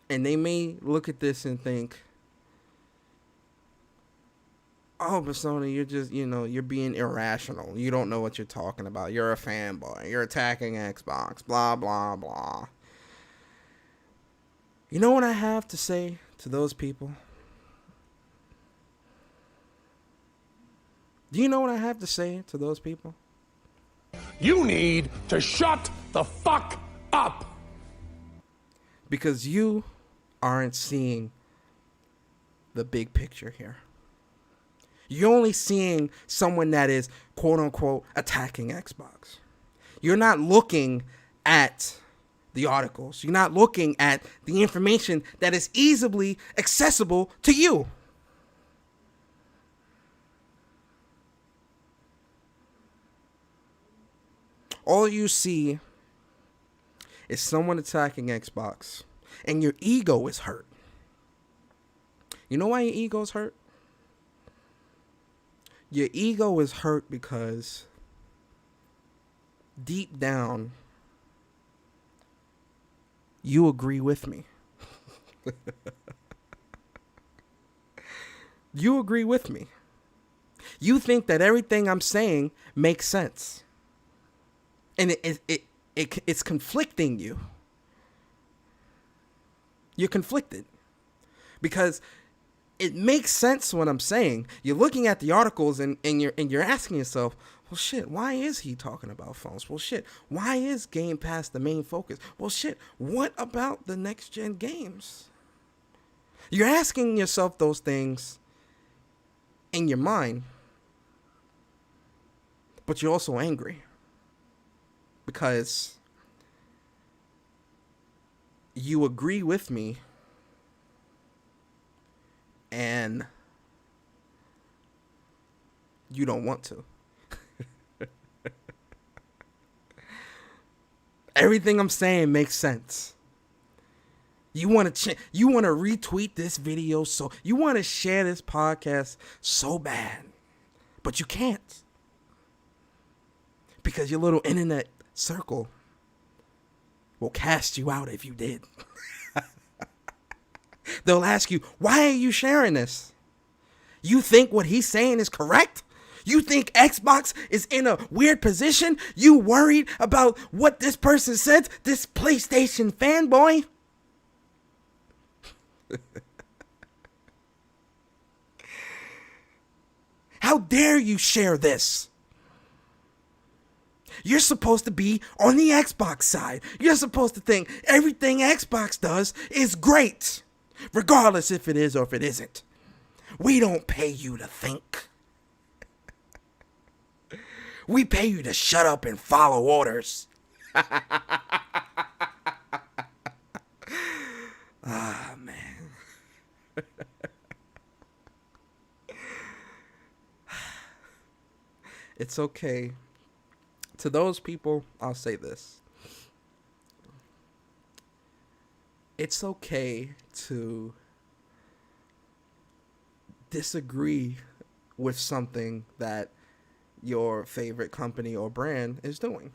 A: And they may look at this and think, oh, but Sony, you're just, you're being irrational. You don't know what you're talking about. You're a fanboy. You're attacking Xbox. Blah, blah, blah. You know what I have to say to those people? Do you know what I have to say to those people?
B: You need to shut the fuck up.
A: Because you aren't seeing the big picture here. You're only seeing someone that is, quote unquote, attacking Xbox. You're not looking at the articles. You're not looking at the information that is easily accessible to you. All you see is someone attacking Xbox, and your ego is hurt. You know why your ego is hurt? Your ego is hurt because deep down, you agree with me. You agree with me. You think that everything I'm saying makes sense. And it's conflicting you. You're conflicted. Because it makes sense what I'm saying. You're looking at the articles and you're asking yourself, well, shit, why is he talking about phones? Well, shit, why is Game Pass the main focus? Well, shit, what about the next gen games? You're asking yourself those things in your mind, but you're also angry because you agree with me and you don't want to. Everything I'm saying makes sense. You want to retweet this video, so you want to share this podcast so bad, but you can't because your little internet circle will cast you out if you did. They'll ask you, why are you sharing this? You think what he's saying is correct? You think Xbox is in a weird position? You worried about what this person said? This PlayStation fanboy? How dare you share this? You're supposed to be on the Xbox side. You're supposed to think everything Xbox does is great, regardless if it is or if it isn't. We don't pay you to think. We pay you to shut up and follow orders. Ah, man. It's okay. To those people, I'll say this. It's okay to disagree with something that your favorite company or brand is doing.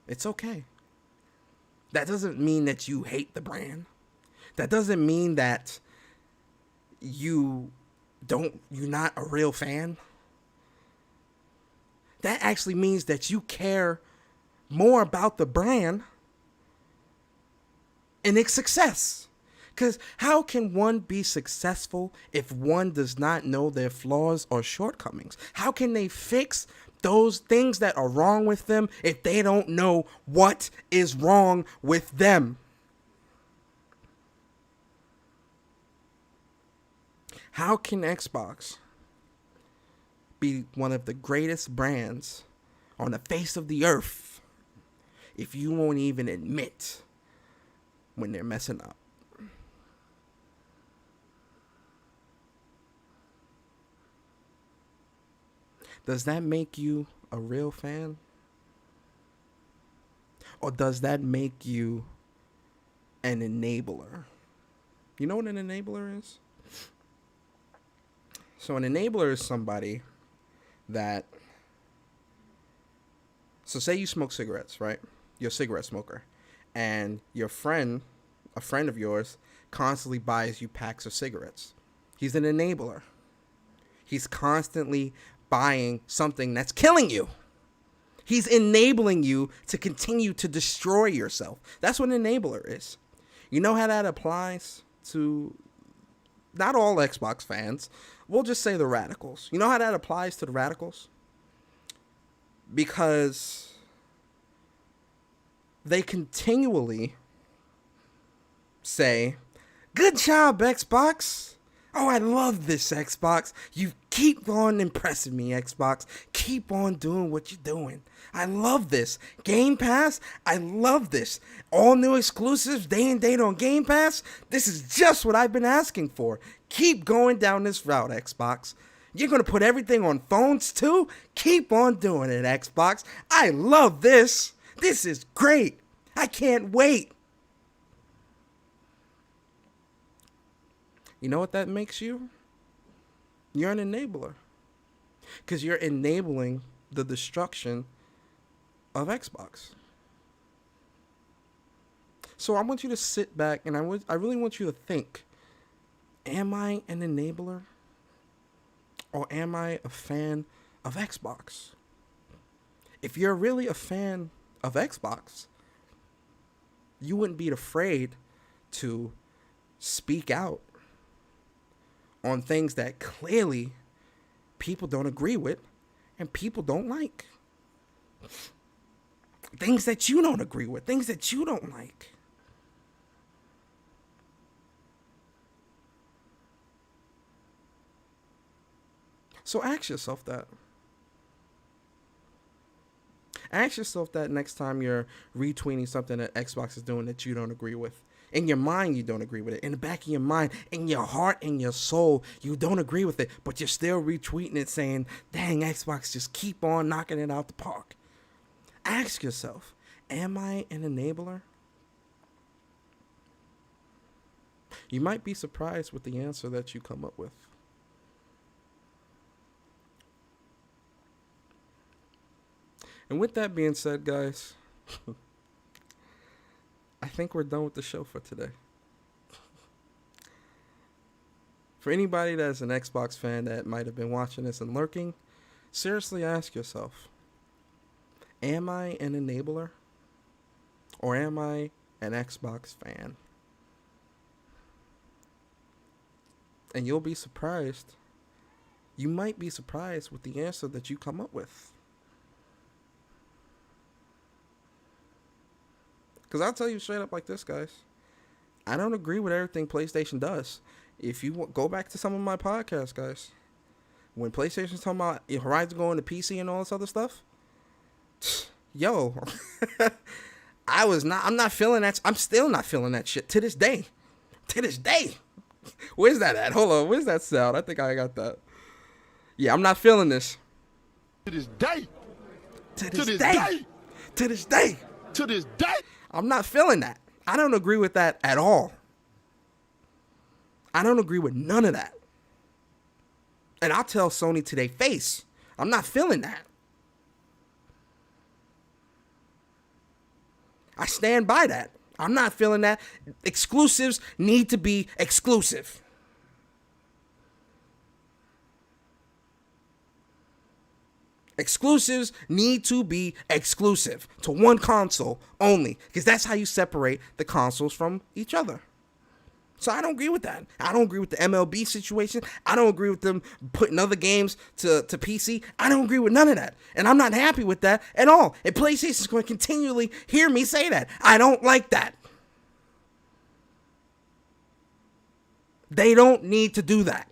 A: It's okay. That doesn't mean that you hate the brand. That doesn't mean that you're not a real fan. That actually means that you care more about the brand and its success. Because how can one be successful if one does not know their flaws or shortcomings? How can they fix those things that are wrong with them if they don't know what is wrong with them? How can Xbox be one of the greatest brands on the face of the earth if you won't even admit when they're messing up? Does that make you a real fan? Or does that make you an enabler? You know what an enabler is? So an enabler is somebody that... So say you smoke cigarettes, right? You're a cigarette smoker. And your friend, a friend of yours, constantly buys you packs of cigarettes. He's an enabler. He's constantly buying something that's killing you. He's enabling you to continue to destroy yourself. That's what an enabler is. You know how that applies to not all Xbox fans. We'll just say the radicals. You know how that applies to the radicals? Because they continually say, "Good job, Xbox. Oh, I love this, Xbox. You keep on impressing me, Xbox. Keep on doing what you're doing. I love this. Game Pass, I love this. All new exclusives, day and date on Game Pass. This is just what I've been asking for. Keep going down this route, Xbox. You're going to put everything on phones too? Keep on doing it, Xbox. I love this. This is great. I can't wait." You know what that makes you? You're an enabler. Because you're enabling the destruction of Xbox. So I want you to sit back and I really want you to think, am I an enabler? Or am I a fan of Xbox? If you're really a fan of Xbox, you wouldn't be afraid to speak out on things that clearly people don't agree with and people don't like. Things that you don't agree with, things that you don't like. So ask yourself that. Ask yourself that next time you're retweeting something that Xbox is doing that you don't agree with. In your mind, you don't agree with it. In the back of your mind, in your heart, in your soul, you don't agree with it. But you're still retweeting it saying, dang, Xbox, just keep on knocking it out the park. Ask yourself, am I an enabler? You might be surprised with the answer that you come up with. And with that being said, guys, I think we're done with the show for today. For anybody that's an Xbox fan that might have been watching this and lurking, seriously ask yourself, am I an enabler? Or am I an Xbox fan? And you'll be surprised. You might be surprised with the answer that you come up with. Because I'll tell you straight up like this, guys. I don't agree with everything PlayStation does. If you go back to some of my podcasts, guys, when PlayStation's talking about Horizon going to PC and all this other stuff, Yo, I'm not feeling that. I'm still not feeling that shit to this day. To this day. Where's that at? Hold on. Where's that sound? I think I got that. Yeah, I'm not feeling this.
B: To this day.
A: To this day. To this day.
B: To this day.
A: I'm not feeling that. I don't agree with that at all. I don't agree with none of that. And I'll tell Sony to their face, I'm not feeling that. I stand by that. I'm not feeling that. Exclusives need to be exclusive. Exclusives need to be exclusive to one console only, because that's how you separate the consoles from each other. So I don't agree with that. I don't agree with the MLB situation. I don't agree with them putting other games to PC. I don't agree with none of that. And I'm not happy with that at all. And PlayStation's going to continually hear me say that. I don't like that. They don't need to do that.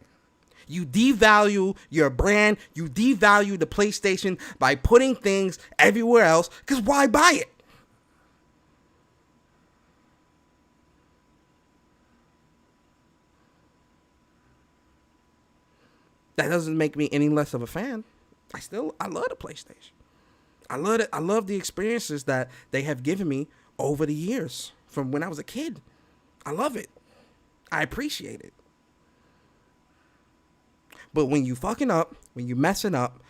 A: You devalue your brand. You devalue the PlayStation by putting things everywhere else. Because why buy it? That doesn't make me any less of a fan. I love the PlayStation. I love it. I love the experiences that they have given me over the years from when I was a kid. I love it. I appreciate it. But when you fucking up, when you messing up,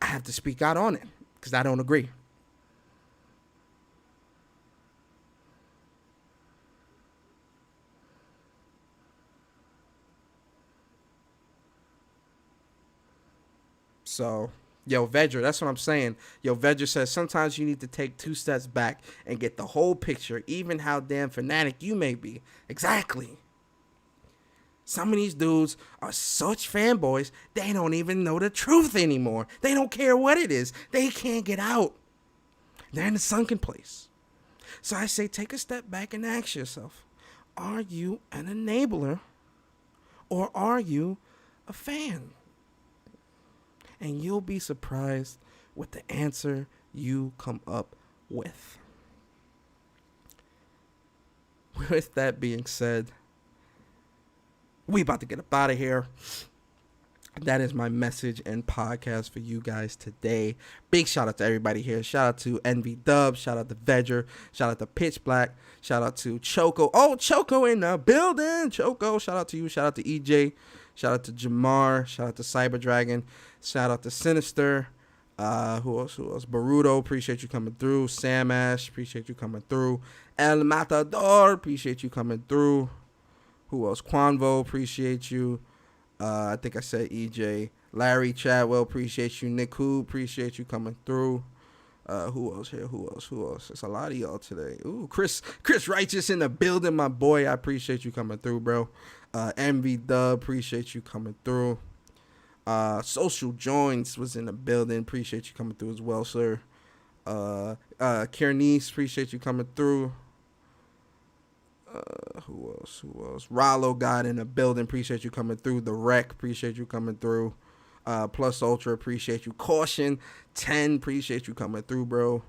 A: I have to speak out on it because I don't agree. So, yo, Vedra, that's what I'm saying. Yo, Vedra says sometimes you need to take 2 steps back and get the whole picture, even how damn fanatic you may be. Exactly. Some of these dudes are such fanboys, they don't even know the truth anymore. They don't care what it is. They can't get out. They're in a sunken place. So I say take a step back and ask yourself, are you an enabler or are you a fan? And you'll be surprised with the answer you come up with. With that being said, we about to get up out of here. That is my message and podcast for you guys today. Big shout out to everybody here. Shout out to NV Dub. Shout out to Vedger. Shout out to Pitch Black. Shout out to Choco. Oh, Choco in the building. Choco. Shout out to you. Shout out to EJ. Shout out to Jamar. Shout out to Cyber Dragon. Shout out to Sinister. Who else? Baruto. Appreciate you coming through. Sam Ash. Appreciate you coming through. El Matador. Appreciate you coming through. Who else? Quanvo. Appreciate you. I think I said EJ. Larry Chadwell, appreciate you. Nick Who, appreciate you coming through. Who else here? Who else? It's a lot of y'all today. Ooh, Chris Righteous in the building, my boy. I appreciate you coming through, bro. MV Dub, appreciate you coming through. Social Joins was in the building. Appreciate you coming through as well, sir. Kiernice, appreciate you coming through. Who else? Rollo got in the building. Appreciate you coming through. The Wreck, appreciate you coming through. Plus Ultra, appreciate you. Caution 10, appreciate you coming through, bro.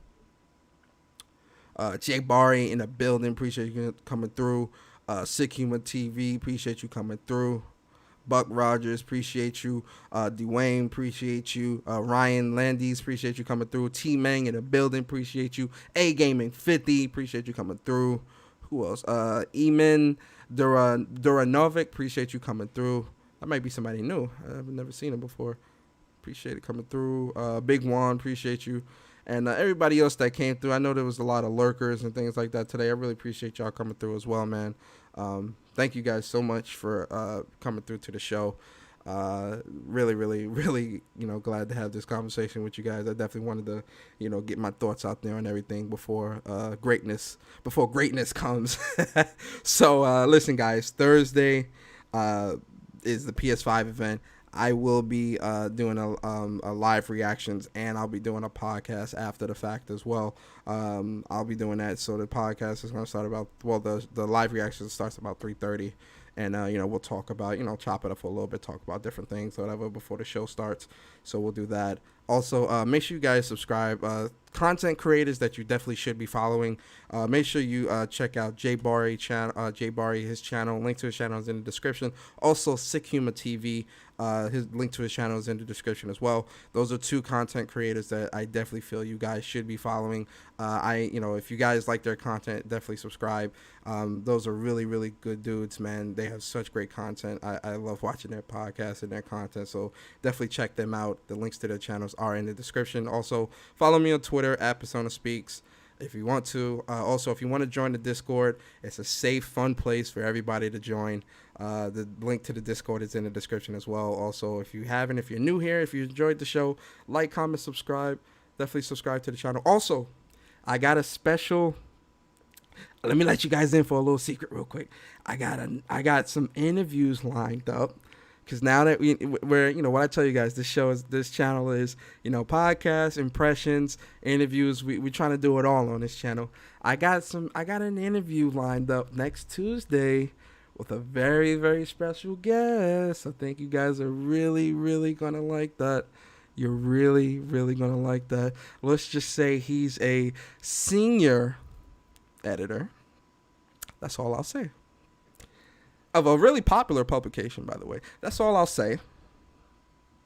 A: Jake Barry in the building, appreciate you coming through. Sick Human TV, appreciate you coming through. Buck Rogers, appreciate you. Dwayne, appreciate you. Ryan Landis, appreciate you coming through. T-Mang in the building, appreciate you. A Gaming 50, appreciate you coming through. Who else? Eamon Duranovic, appreciate you coming through. That might be somebody new. I've never seen him before. Appreciate it coming through. Big Juan, appreciate you. And everybody else that came through. I know there was a lot of lurkers and things like that today. I really appreciate y'all coming through as well, man. Thank you guys so much for coming through to the show. Really, really, really, glad to have this conversation with you guys. I definitely wanted to, get my thoughts out there on everything before greatness comes. So, listen, guys, Thursday is the PS5 event. I will be doing a live reactions, and I'll be doing a podcast after the fact as well. I'll be doing that. So the podcast is going to start the live reaction starts about 3:30. And, we'll talk about, chop it up for a little bit, talk about different things, whatever, before the show starts. So we'll do that. Also, make sure you guys subscribe. Content creators that you definitely should be following. Make sure you check out Jay Barry channel. Jay Barry, his channel. Link to his channel is in the description. Also, Sick Humor TV. His link to his channel is in the description as well. Those are two content creators that I definitely feel you guys should be following. If you guys like their content, definitely subscribe. Those are really, really good dudes, man. They have such great content. I love watching their podcasts and their content, so definitely check them out. The links to their channels are in the description. Also, follow me on Twitter at Persona Speaks if you want to. Also, if you want to join the Discord, it's a safe, fun place for everybody to join. The link to the Discord is in the description as well. Also, if you're new here, if you enjoyed the show, like, comment, subscribe. Definitely subscribe to the channel. Also, I got a special. Let me let you guys in for a little secret real quick. I got some interviews lined up. Because now that we're, what I tell you guys, this channel is, podcasts, impressions, interviews. We're trying to do it all on this channel. I got an interview lined up next Tuesday with a very, very special guest. I think you guys are really, really going to like that. You're really, really going to like that. Let's just say he's a senior editor. That's all I'll say. Of a really popular publication, by the way. That's all I'll say.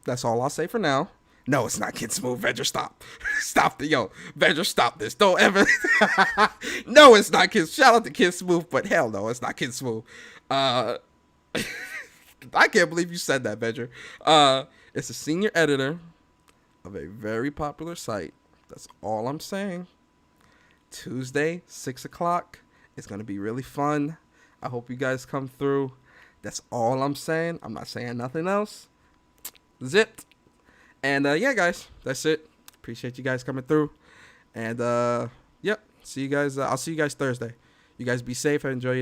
A: That's all I'll say for now. No, it's not Kid Smooth. Vedger, stop. Vedger, stop this. Don't ever. No, it's not Kid. Shout out to Kid Smooth, but hell no, it's not Kid Smooth. I can't believe you said that, Vedger. It's a senior editor of a very popular site. That's all I'm saying. Tuesday, 6 o'clock. It's going to be really fun. I hope you guys come through. That's all I'm saying. I'm not saying nothing else. Zipped. And yeah, guys, that's it. Appreciate you guys coming through. And yep, see you guys. I'll see you guys Thursday. You guys be safe and enjoy your day.